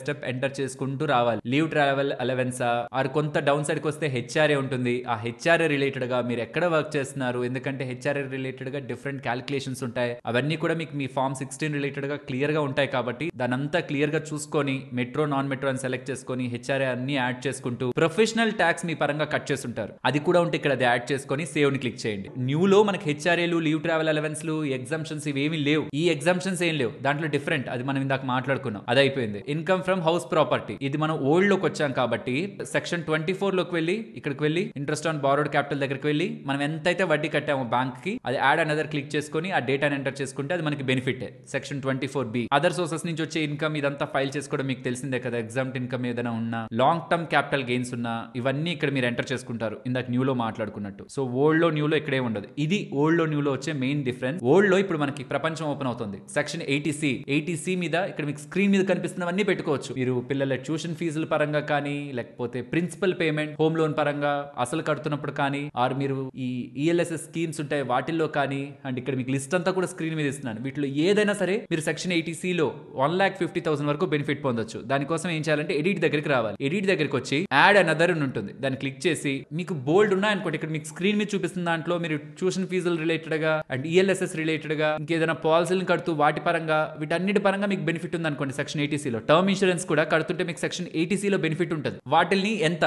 స్టెప్ ఎంటర్ చేసుకుంటూ రావాలి. లీవ్ ట్రావెల్ అలవెన్స్ ఆర్ కొంత డౌన్ సైడ్ కి వస్తే HRA ఉంటుంది. ఆ HRA రిలేటెడ్ గా మీరు ఎక్కడ వర్క్ చేస్తున్నారు, ఎందుకంటే HRA రిలేటెడ్ గా డిఫరెంట్ క్యాలిక్యులేషన్స్ ఉంటాయి. అవన్నీ కూడా మీకు మీ ఫార్మ్ 16 రిలేటెడ్ గా క్లియర్ గా ఉంటాయి కాబట్టి దానంతా క్లియర్ గా చూసుకొని మెట్రో నాన్ మెట్రో అని సెలెక్ట్ చేసుకొని HRA అన్ని యాడ్ చేసుకుంటూ ప్రొఫెషనల్ ట్యాక్స్ మీ పరంగా కట్ చేస్తుంటారు. అది కూడా ఉంటే ఇక్కడ అది యాడ్ చేసుకొని సేవ్ ని క్లిక్ చేయండి. న్యూలో మనకి HRAలు, లీవ్ ట్రావెల్ అలవెన్స్లు, ఎగ్జామ్షన్స్ ఇవేమీ లేవు. ఈ ఎగ్జామ్షన్స్ ఏం లేవు. దాంట్లో డిఫరెంట్, అది మనం ఇందాక మాట్లాడుకున్నాం. అది అయిపోయింది. ఇన్కమ్ ఫ్రమ్ హౌస్ ప్రాపర్టీ, ఇది మనం ఓల్డ్ లోకి వచ్చాం కాబట్టి సెక్షన్ 24 లోకి వెళ్ళి ఇక్కడికి వెళ్ళి ఇంట్రెస్ట్ ఆన్ బారోడ్ క్యాపిటల్ దగ్గరికి వెళ్ళి మనం ఎంతైతే వడ్డీ కట్టామో బ్యాంక్ కి అది యాడ్ అనదర్ క్లిక్ చేసుకొని ఆ డేటాని ఎంటర్ చేసుకుంటే అది మనకి benefit. Section 24B other sources నుంచి వచ్చే ఇన్కమ్ ఇదంతా ఫైల్ చేసుకోవడం మీకు తెలిసిందే కదా. ఎగ్జామ్ట్ ఇన్కమ్ ఏదైనా ఉన్నా, లాంగ్ టర్మ్ క్యాపిటల్ గెయిన్స్ ఉన్నా ఇవన్నీ ఇక్కడ మీరు ఎంటర్ చేసుకుంటారు. ఇందాక న్యూలో మాట్లాడుకున్నట్టు. సో ఓల్డ్ లో న్యూలో ఇక్కడే ఉండదు. ఇది ఓల్డ్ లో న్యూలో వచ్చే మెయిన్ డిఫరెన్స్. ఓల్డ్ లో ఇప్పుడు మనకి ప్రపంచం ఓపెన్ అవుతుంది. సెక్షన్ 80C మీద ఇక్కడ మీకు స్క్రీన్ మీద కనిపిస్తున్నవన్నీ పెట్టుకోవచ్చు. మీరు పిల్లల ట్యూషన్ ఫీజుల పరంగా కానీ, లేకపోతే ప్రిన్సిపల్ పేమెంట్, హోమ్ లోన్ పరంగా అసలు కడుతున్నప్పుడు కానీ, ఆర్ మీరు ఈ ELSS స్కీమ్స్ ఉంటాయి వాటిల్లో కానీ, అండ్ ఇక్కడ మీకు లిస్ట్ అంతా కూడా స్క్రీన్ మీద ఇస్తున్నాను. వీటిలో ఏదైనా సరే మీరు సెక్షన్ 80Cలో 1,50,000 వరకు బెనిఫిట్ పొందొచ్చు. దానికోసం ఏం చేయాలంటే ఎడిట్ దగ్గరికి రావాలి. ఎడిట్ దగ్గరికి వచ్చి యాడ్ అనదర్ అని ఉంటుంది. దాన్ని క్లిక్ చేసి మీకు బోల్డ్ ఉన్నాయనుకోండి, ఇక్కడ మీకు స్క్రీన్ మీద చూపిస్తున్న దాంట్లో మీరు ట్యూషన్ ఫీజులు రిలేటెడ్ గా అండ్ ELSS రిలేటెడ్ గా ఇంకేదైనా పాలసీలను కడుతూ వాటి పరంగా వీటన్నిటి పరంగా మీకు బెనిఫిట్ ఉంది అనుకోండి. సెక్షన్ 80Cలో టర్మ్ ఇన్సూరెన్స్ కూడా కడుతుంటే మీకు సెక్షన్ 80Cలో బెనిఫిట్ ఉంటుంది. వాటిని ఎంత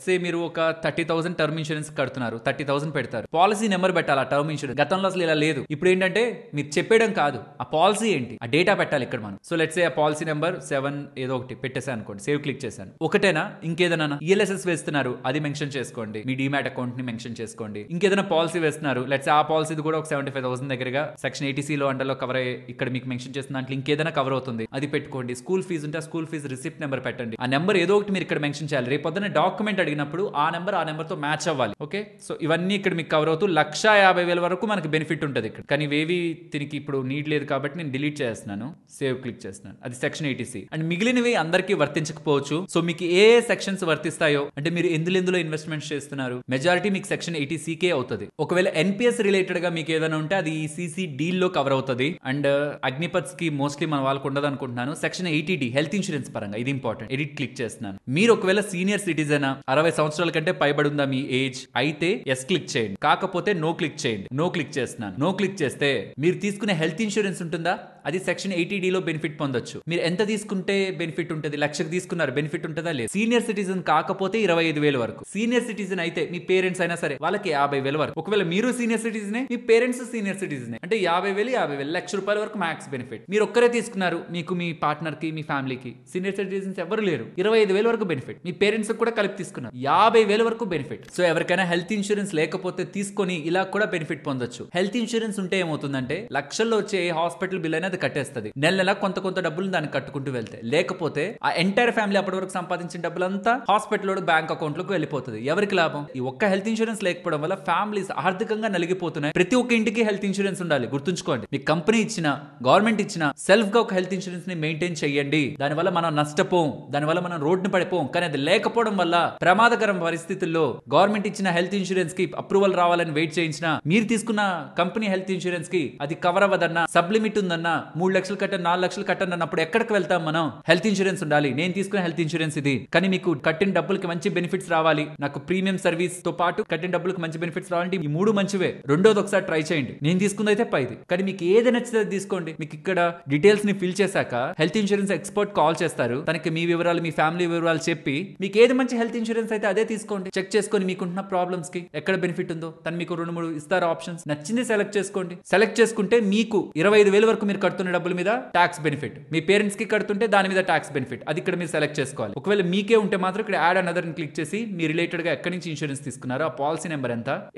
సే మీరు ఒక 30,000 టర్మ్ ఇన్సూరెన్స్ కడుతున్నారు, 30,000 పెడతారు. పాలసీ నెంబర్ పెట్టాలి. ఆ టర్మ్ ఇన్సూరెన్స్ గతంలో అసలు ఇలా లేదు. ఇప్పుడు ఏంటంటే మీరు చెప్పేయడం కాదు, ఆ పాలసీ ఏంటి ఆ డేటా పెట్టాలి ఇక్కడ మనం. సో లెట్స్ సే ఆ పాలసీ నెంబర్ 7 ఏదో ఒకటి పెట్టేసాను అనుకోండి. సేవ్ క్లిక్ చేశాను. ఒకటేనా ఇంకేదైనా ELSS వేస్తున్నారు అది మెన్షన్ చేసుకోండి. మీ డీమ్యాట్ అకౌంట్ ని మెన్షన్ చేసుకోండి. ఇంకేదైనా పాలసీ వేస్తున్నారు, లెట్స్ ఆ పాలసీ కూడా ఒక 75,000 దగ్గరగా సెక్షన్ 80Cలో అండర్లో కవర్ అయ్యే ఇక్కడ మీకు మెన్షన్ చేసిన దాంట్లో ఇంకేదైనా కవర్ అవుతుంది అది పెట్టుకోండి. స్కూల్ ఫీజు ఉంటే ఆ స్కూల్ ఫీజు రిసిప్ట్ నెంబర్ పెట్టండి. ఆ నెంబర్ ఏదో ఒకటి మీరు ఇక్కడ మెన్షన్ చేయాలి. రేపు పొద్దున్న డాక్యుమెంట్ అడిగినప్పుడు ఆ నెంబర్ తో మ్యాచ్ అవ్వాలి. ఓకే, సో ఇవన్నీ ఇక్కడ మీకు కవర్ అవుతూ 1,50,000 వరకు మనకి బెనిఫిట్ ఉంటుంది ఇక్కడ. కానీ ఇవేవి దీనికి ఇప్పుడు నీడ్ లేదు కాబట్టి నేను డిలీట్ చేస్తున్నాను. సేవ్ క్లిక్ చేస్తున్నాను. అది సెక్షన్ 80C. అండ్ మిగిలినవి అందరికీ వర్తించకపోవచ్చు. సో మీకు ఏ సెక్షన్స్ వర్తిస్తాయో, అంటే మీరు ఎందులో ఇన్వెస్ట్మెంట్స్ చేస్తున్నారు, మెజారిటీ మీకు సెక్షన్ 80Cకే అవుతుంది. ఒకవేళ NPS రిలేటెడ్ గా మీకు ఏదైనా ఉంటే అది CC లో కవర్ అవుతుంది. అండ్ అగ్నిపథ్స్ కి మోస్ట్లీ మన వాళ్ళకు ఉండదు అనుకుంటున్నాను. సెక్షన్ 80D హెల్త్ ఇన్సూరెన్స్ పరంగా ఇది ఇంపార్టెంట్. ఎడిట్ క్లిక్ చేస్తున్నాను. మీరు ఒకవేళ సీనియర్ సిటిజన్ 60 సంవత్సరాల కంటే పైబడి ఉందా మీ ఏజ్ అయితే ఎస్ క్లిక్ చేయండి. కాకపోతే నో క్లిక్ చేయండి. నో క్లిక్ చేస్తున్నాను. నో క్లిక్ చేస్తే మీరు తీసుకునే హెల్త్ ఇన్సూరెన్స్ ఉంటుందా అది సెక్షన్ 80Dలో బెనిఫిట్ పొందొచ్చు. మీరు ఎంత తీసుకుంటే బెనిఫిట్ ఉంటుంది? 1,00,000 తీసుకున్నారు బెనిఫిట్ ఉంటుందా లేదు. సీనియర్ సిటిజన్ కాకపోతే 25,000 వరకు. సీనియర్ సిటిజన్ అయితే మీ పేరెంట్స్ అయినా సరే వాళ్ళకి 50,000 వరకు. ఒకవేళ మీరు సీనియర్ సిటిజనే, మీ పేరెంట్స్ సీనియర్ సిటిజనే అంటే 50,000 1,00,000 వరకు మ్యాక్స్ బెనిఫిట్. మీరు ఒక్కరే తీసుకున్నారు, మీకు మీ పార్ట్నర్ కి మీ ఫ్యామిలీకి సీనియర్ సిటిజన్స్ ఎవరు లేరు, 25,000 వరకు బెనిఫిట్. మీ పేరెంట్స్ కూడా కలిపి తీసుకున్నారు 50,000 వరకు బెనిఫిట్. సో ఎవరికైనా హెల్త్ ఇన్సూరెన్స్ లేకపోతే తీసుకొని ఇలా కూడా బెనిఫిట్ పొందొచ్చు. హెల్త్ ఇన్సూరెన్స్ ఉంటే ఏమవుతుందంటే లక్షల్లో వచ్చే హాస్పిటల్ బిల్ అయినా అది కట్టేస్తుంది. నెల కొంత డబ్బులు దాన్ని కట్టుకుంటూ వెళ్తే, లేకపోతే ఆ ఎంటైర్ ఫ్యామిలీ అప్పటి వరకు సంపాదించిన డబ్బులంతా హాస్పిటల్ బ్యాంక్ అకౌంట్ లోకి వెళ్ళిపోతుంది. ఎవరికి లాభం? ఈ ఒక్క హెల్త్ ఇన్సూరెన్స్ లేకపోవడం వల్ల ఫ్యామిలీస్ ఆర్థికంగా నలిగిపోతున్నాయి. ప్రతి ఒక్క ఇంటికి హెల్త్ ఇన్సూరెన్స్ ఉండాలి. గుర్తుంచుకోండి, మీ కంపెనీ ఇచ్చిన, గవర్నమెంట్ ఇచ్చిన సెల్ఫ్ గా ఒక హెల్త్ ఇన్సూరెన్స్ ని మెయింటైన్ చేయండి. దానివల్ల మనం నష్టపోం, దానివల్ల మనం రోడ్డును పడిపోం. కానీ అది లేకపోవడం వల్ల ప్రమాదకరం పరిస్థితుల్లో గవర్నమెంట్ ఇచ్చిన హెల్త్ ఇన్సూరెన్స్ కి అప్రూవల్ రావాలని వెయిట్ చేయించిన, మీరు తీసుకున్న కంపెనీ హెల్త్ ఇన్సూరెన్స్ కి అది కవర్ అవ్వదన్నా, సబ్ లిమిట్ ఉందన్నా, 3 లక్షలు కట్టాను 4 లక్షలు కట్టాను అన్నప్పుడు ఎక్కడికి వెళ్తాం మనం? హెల్త్ ఇన్సూరెన్స్ ఉండాలి, నేను తీసుకునే హెల్త్ ఇన్సూరెన్స్ ఇది, కానీ మీకు కట్టిన డబ్బులకి మంచి బెనిఫిట్స్ రావాలి, నాకు ప్రీమియం సర్వీస్ తో పాటు కట్టిన డబ్బులకు మంచి బెనిఫిట్స్ రావాలంటే ఈ 3 మంచివే. రెండోది ఒకసారి ట్రై చేయండి. నేను తీసుకుంది అయితే పైది, కానీ మీకు ఏది నచ్చితే తీసుకోండి. మీకు ఇక్కడ డీటెయిల్స్ ని ఫిల్ చేశాక హెల్త్ ఇన్సూరెన్స్ ఎక్స్పర్ట్ కాల్ చేస్తారు, తనకి మీ వివరాలు మీ ఫ్యామిలీ వివరాలు చెప్పి మీకు ఏది మంచి హెల్త్ ఇన్సూరెన్స్ అయితే అదే తీసుకోండి. చెక్ చేసుకొని మీకుంటున్న ప్రాబ్లమ్స్ కి ఎక్కడ బెనిఫిట్ ఉందో తను మీకు 2-3 ఇస్తారు ఆప్షన్స్, నచ్చింది సెలెక్ట్ చేసుకోండి. సెలెక్ట్ చేసుకుంటే మీకు 25,000 వరకు మీరు కడుతున్న డబ్బుల మీద ట్యాక్స్ బెనిఫిట్, మీ పేరెంట్స్ కి కడుతుంటే దాని మీద ట్యాక్స్ బెనిఫిట్, అది ఇక్కడ మీరు సెలెక్ట్ చేసుకోవాలి. ఒకవేళ మీకే ఉంటే మాత్రం ఇక్కడ యాడ్ అనదర్ ని క్లిక్ చేసి మీ రిలేటెడ్ గా ఎక్కడి నుంచి ఇన్సూరెన్స్ తీసుకున్నారో ఆ పాలసీ నెంబర్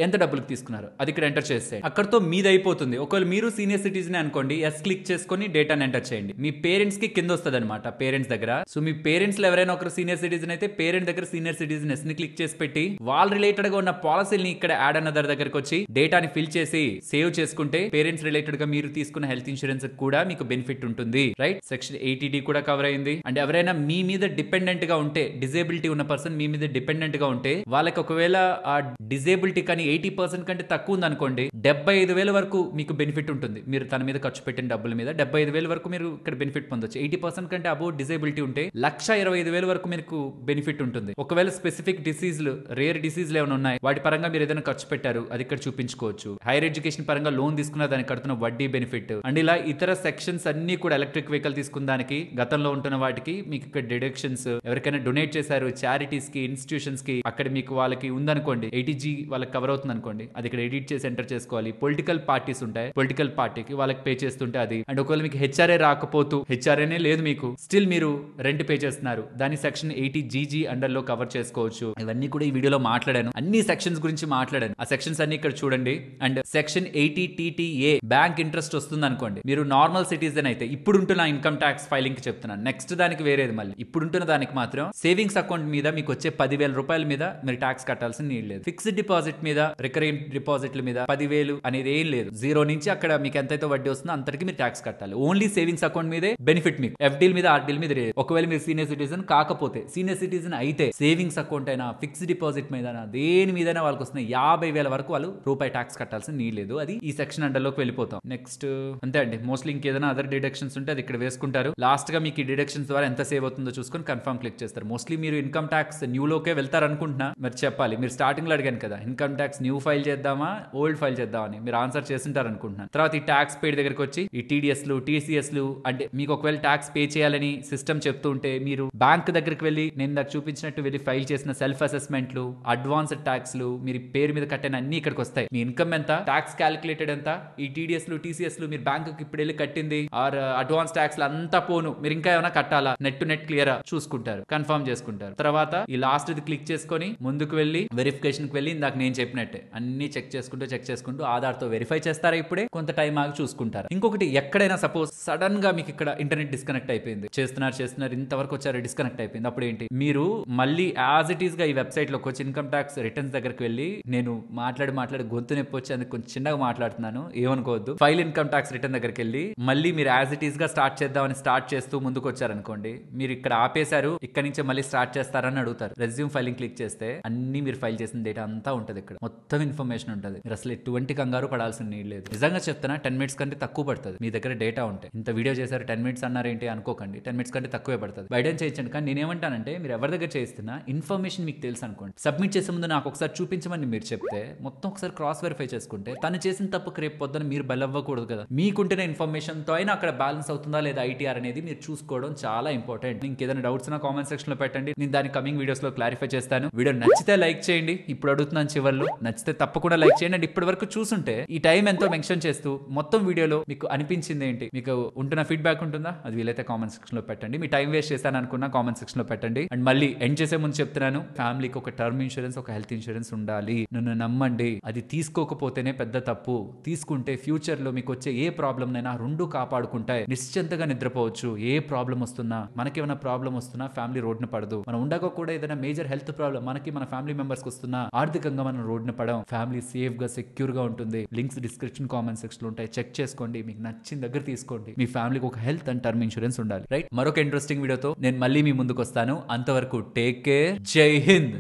ఎంత డబ్బులకు తీసుకున్నారు అది ఇక్కడ ఎంటర్ చేస్తే అక్కడతో మీది అయిపోతుంది. ఒకవేళ మీరు సీనియర్ సిటిజన్ అనుకోండి, ఎస్ క్లిక్ చేసుకొని డేటాను ఎంటర్ చేయండి. మీ పేరెంట్స్ కి కింద వస్తుంది అనమాట, పేరెంట్స్ దగ్గర. సో మీ పేరెంట్స్ లో ఎవరైనా ఒకరు సీనియర్ సిటిజన్ అయితే పేరెంట్ దగ్గర సీనియర్ సిటిజన్ ఎస్ ని క్లిక్ చేసి పెట్టి వాళ్ళ రిలేటెడ్ గా ఉన్న పాలసీని ఇక్కడ యాడ్ అనదర్ దగ్గరకు వచ్చి డేటాని ఫిల్ చేసి సేవ్ చేసుకుంటే పేరెంట్స్ రిలేటెడ్ గా మీరు తీసుకున్న హెల్త్ ఇన్సూరెన్స్ కూడా మీకు బెనిఫిట్ ఉంటుంది. రైట్, సెక్షన్ 80D కూడా కవర్ అయింది. అండ్ ఎవరైనా మీ మీద డిపెండెంట్ గా ఉంటే, డిజేబిలిటీ ఉన్న పర్సన్ మీ మీద డిపెండెంట్ గా ఉంటే వాళ్ళకి ఒకవేళ ఆ డిజేబిలిటీ కానీ 80% కంటే తక్కువ ఉంది అనుకోండి, 75,000 వరకు మీకు బెనిఫిట్ ఉంటుంది. మీరు తన మీద ఖర్చు పెట్టిన డబ్బుల మీద 75,000 వరకు మీరు ఇక్కడ బెనిఫిట్ పొందొచ్చు. 80% కంటే అబౌవ్ డిజేబిలిటీ ఉంటే 1,25,000 వరకు మీకు బెనిఫిట్ ఉంటుంది. ఒకవేళ స్పెసిఫిక్ డిసీజ్లు, రేర్ డిసీజ్లు ఏమైనా ఉన్నాయి వాటి పరంగా మీరు ఏదైనా ఖర్చు పెట్టారు అది ఇక్కడ చూపించుకోవచ్చు. హైయర్ ఎడ్యుకేషన్ పరంగా లోన్ తీసుకున్న దానికి కడుతున్న వడ్డీ బెనిఫిట్ అండ్ ఇలా ఇతర సెక్షన్స్ అన్ని కూడా ఎలక్ట్రిక్ వెహికల్ తీసుకున్న దానికి గతంలో ఉంటున్న వాటికి మీకు ఇక్కడ డిడక్షన్స్, ఎవరికైనా డొనేట్ చేశారు చారిటీస్ కి, ఇన్స్టిట్యూషన్స్ కి, అక్కడ మీకు వాళ్ళకి ఉందనుకోండి 80G వాళ్ళకి కవర్ అవుతుంది అనుకోండి, అది ఇక్కడ ఎడిట్ చేసి ఎంటర్ చేసుకోవాలి. పొలిటికల్ పార్టీస్ ఉంటాయి, పొలిటికల్ పార్టీకి వాళ్ళకి పే చేస్తుంటే అది. అండ్ ఒకవేళ మీకు హెచ్ఆర్ఏ రాకపోతూ, హెచ్ఆర్ఏనే లేదు మీకు, స్టిల్ మీరు రెంట్ పే చేస్తున్నారు, దాని సెక్షన్ 80GG అండర్ లో కవర్ చేసుకోవచ్చు. ఇవన్నీ కూడా ఈ వీడియోలో మాట్లాడాను, అన్ని సెక్షన్స్ గురించి మాట్లాడాను. ఆ సెక్షన్స్ అన్ని ఇక్కడ చూడండి. And section 80TTA bank interest వస్తుంది అనుకోండి, మీరు నార్మల్ సిటిజన్ అయితే ఇప్పుడుంటున్న ఇన్కమ్ ట్యాక్స్ ఫైలింగ్ కి చెప్తున్నాను, నెక్స్ట్ దానికి వేరేది. మళ్ళీ ఇప్పుడుంటున్న దానికి మాత్రం సేవింగ్స్ అకౌంట్ మీద మీకు వచ్చే 10,000 రూపాయల మీద మీరు ట్యాక్స్ కట్టాల్సిన నీడ్ లేదు. ఫిక్స్డ్ డిపాజిట్ మీద, రికరింగ్ డిపాజిట్ల మీద 10,000 అనేది ఏం లేదు. 0 నుంచి అక్కడ మీకు ఎంతైతే వడ్డీ వస్తుందో అంతటికి మీరు ట్యాక్స్ కట్టాలి. ఓన్లీ సేవింగ్స్ అకౌంట్ మీదే బెనిఫిట్ మీకు, ఎఫ్డీల మీద ఆర్డీల మీద లేదు. ఒకవేళ మీరు సీనియర్ సిటిజన్ కాకపోతే, సీనియర్ సిటిజన్ అయితే సేవింగ్స్ అకౌంట్ అయినా ఫిక్స్డ్ డిపాజిట్ మీద దేని మీద వాళ్ళకి వస్తున్న 50,000 వరకు వాళ్ళు రూపాయి ట్యాక్స్ కట్టాల్సిన నీడ్ లేదు. అది ఈ సెక్షన్ అండర్లోకి వెళ్ళిపోతాం. నెక్స్ట్ అంతే అండి, మోస్ట్లీ ఇంకేదైనా అదర్ డిడక్షన్స్ ఉంటే అది ఇక్కడ వేసుకుంటారు. లాస్ట్ గా మీకు ఈ డిడక్షన్స్ ద్వారా ఎంత సేవ్ అవుతుందో చూసుకొని కన్ఫర్మ్ క్లిక్ చేస్తారు. మోస్ట్లీ మీరు ఇన్కమ్ ట్యాక్స్ న్యూ లోకే వెళ్తారు అనుకుంటున్నా, మరి చెప్పాలి. మీరు స్టార్టింగ్ లో అడిగాను కదా ఇన్కమ్ ట్యాక్స్ న్యూ ఫైల్ చేద్దామా ఓల్డ్ ఫైల్ చేద్దామని, మీరు ఆన్సర్ చేస్తుంటారు అనుకుంటున్నాను. తర్వాత ఈ ట్యాక్స్ పేడ్ దగ్గరకు వచ్చి ఈ టీడీఎస్లు, టీసీఎస్లు, అంటే మీకు ఒకవేళ ట్యాక్స్ పే చేయాలని సిస్టమ్ చెప్తూ ఉంటే మీరు బ్యాంక్ దగ్గరికి వెళ్ళి నేను నాకు చూపించినట్టు వెళ్ళి ఫైల్ చేసిన సెల్ఫ్ అసెస్మెంట్లు, అడ్వాన్స్డ్ ట్యాక్స్లు, మీరు పేరు మీద కట్టిన అన్ని ఇక్కడికి వస్తాయి. మీ ఇన్కమ్ ఎంత, ట్యాక్స్ క్యాలిక్యులేటెడ్ ఎంత, ఈ టీడీఎస్లు, టీసీఎస్లు మీరు బ్యాంక్ ఇప్పుడు వెళ్ళి కట్టింది ఆర్ అడ్వాన్స్ ట్యాక్స్ అంతా పోను, మీరు ఇంకా ఏమైనా కట్టాలా, నెట్ టు నెట్ క్లియర్ చూసుకుంటారు, కన్ఫర్మ్ చేసుకుంటారు. తర్వాత ఈ లాస్ట్ ఇది క్లిక్ చేసుకొని ముందుకు వెళ్ళి వెరిఫికేషన్ కి వెళ్ళి ఇందాక నేను చెప్పినట్టే అన్ని చెక్ చేసుకుంటూ ఆధార్ తో వెరిఫై చేస్తారా, ఇప్పుడే కొంత టైం ఆగి చూసుకుంటారు. ఇంకొకటి, ఎక్కడైనా సపోజ్ సడన్ గా మీకు ఇక్కడ ఇంటర్నెట్ డిస్కనెక్ట్ అయిపోయింది, చేస్తున్నారు ఇంతవరకు వచ్చారు, డిస్కనెక్ట్ అయిపోయింది, అప్పుడు ఏంటి, మీరు మళ్ళీ యాజ్ ఇట్ ఈస్ గా ఈ వెబ్సైట్ లోకి వచ్చి ఇన్కమ్ ట్యాక్స్ రిటర్న్స్ దగ్గరికి వెళ్ళి, నేను మాట్లాడి గొంతు నొప్పి వచ్చి అందుకు కొంచెం చిన్నగా మాట్లాడుతున్నాను ఏమనుకోవద్దు, ఫైల్ ఇన్కమ్ ట్యాక్స్ రిటర్న్ దగ్గరికి వెళ్ళి మళ్ళీ మీరు యాజ్ ఇట్ ఈస్ గా స్టార్ట్ చేద్దామని స్టార్ట్ చేస్తూ ముందుకు వచ్చారనుకోండి, మీరు ఇక్కడ ఆపేశారు, ఇక్కడ నుంచి మళ్ళీ స్టార్ట్ చేస్తారని అడుగుతారు. రెజ్యూమ్ ఫైలింగ్ క్లిక్ చేస్తే అన్ని మీరు ఫైల్ చేసిన డేటా అంతా ఉంటుంది, ఇక్కడ మొత్తం ఇన్ఫర్మేషన్ ఉంటుంది. మీరు అసలు ఎటువంటి కంగారు పడాల్సిన నీడ్ లేదు. నిజంగా చెప్తున్నా 10 minutes కంటే తక్కువ పడుతుంది మీ దగ్గర డేటా ఉంటే. ఇంత వీడియో చేశారు 10 minutes అన్నారేంటి అనుకోకండి, 10 minutes కంటే తక్కువే పడుతుంది. బయట చేయించండి. కానీ నేనేమంటానంటే మీరు ఎవరి దగ్గర చేయిస్తున్నా ఇన్ఫర్మేషన్ మీకు తెలుసు అనుకోండి, సబ్మిట్ చేసే ముందు నాకు ఒకసారి చూపించమని మీరు చెప్తే మొత్తం ఒకసారి క్రాస్ వెరిఫై చేసుకుంటే తను చేసిన తప్పుకు రేపు పొద్దున మీరు బలవ్వకూడదు కదా. మీకుంటున్న ఇన్ఫర్మేషన్ తో అయినా అక్కడ బ్యాలెన్స్ అవుతుందా లేదా ఐటీఆర్ అనేది మీరు చూసుకోవడం చాలా ఇంపార్టెంట్. ఇంకేదైనా డౌట్స్ నా కామెంట్ సెక్షన్ లో పెట్టండి, నేను దాని కమింగ్ వీడియోస్ లో క్లారిఫై చేస్తాను. వీడియో నచ్చితే లైక్ చేయండి, ఇప్పుడు అడుగుతున్నాను చివర్లో, నచ్చితే తప్పకుండా లైక్ చేయండి. అండ్ ఇప్పటి వరకు చూసుంటే ఈ టైం ఎంతో మెన్షన్ చేస్తూ మొత్తం వీడియోలో మీకు అనిపించింది ఏంటి, మీకు ఉంటున్న ఫీడ్బ్యాక్ ఉంటుందా, అది వీలైతే కామెంట్ సెక్షన్ లో పెట్టండి. మీ టైం వేస్ట్ చేశాను అనుకున్నా కామెంట్ సెక్షన్ లో పెట్టండి. అండ్ మళ్ళీ ఎండ్ చేసే ముందు చెప్తున్నాను, ఫ్యామిలీకి ఒక టర్మ్ ఇన్సూరెన్స్, ఒక హెల్త్ ఇన్సూరెన్స్ ఉండాలి. నన్ను నమ్మండి, అది తీసుకోకపోతేనే పెద్ద తప్పు, తీసుకుంటే ఫ్యూచర్ లో మీకు వచ్చే ఏ ప్రాబ్లం అయినా రెండు కాపాడుకుంటాయి, నిశ్చింతగా నిద్రపోవచ్చు. ఏ ప్రాబ్లం వస్తున్నా, మనకేమైనా ప్రాబ్లం వస్తున్నా ఫ్యామిలీ రోడ్డున పడదు. మనం ఉండగా కూడా ఏదైనా మేజర్ హెల్త్ ప్రాబ్లం మనకి మన ఫ్యామిలీ మెంబర్స్ కి వస్తున్నా ఆర్థికంగా మనం రోడ్డున పడం, ఫ్యామిలీ సేఫ్ గా సెక్యూర్ గా ఉంటుంది. లింక్స్ డిస్క్రిప్షన్ కామెంట్ సెక్షన్ లో ఉంటాయి, చెక్ చేసుకోండి, మీకు నచ్చిన దగ్గర తీసుకోండి. మీ ఫ్యామిలీకి ఒక హెల్త్ అండ్ టర్మ్ ఇన్సూరెన్స్ ఉండాలి. రైట్, మరొక ఇంట్రెస్టింగ్ వీడియోతో నేను మళ్ళీ మీ ముందుకు వస్తాను. అంతవరకు టేక్ కేర్, జై హింద్.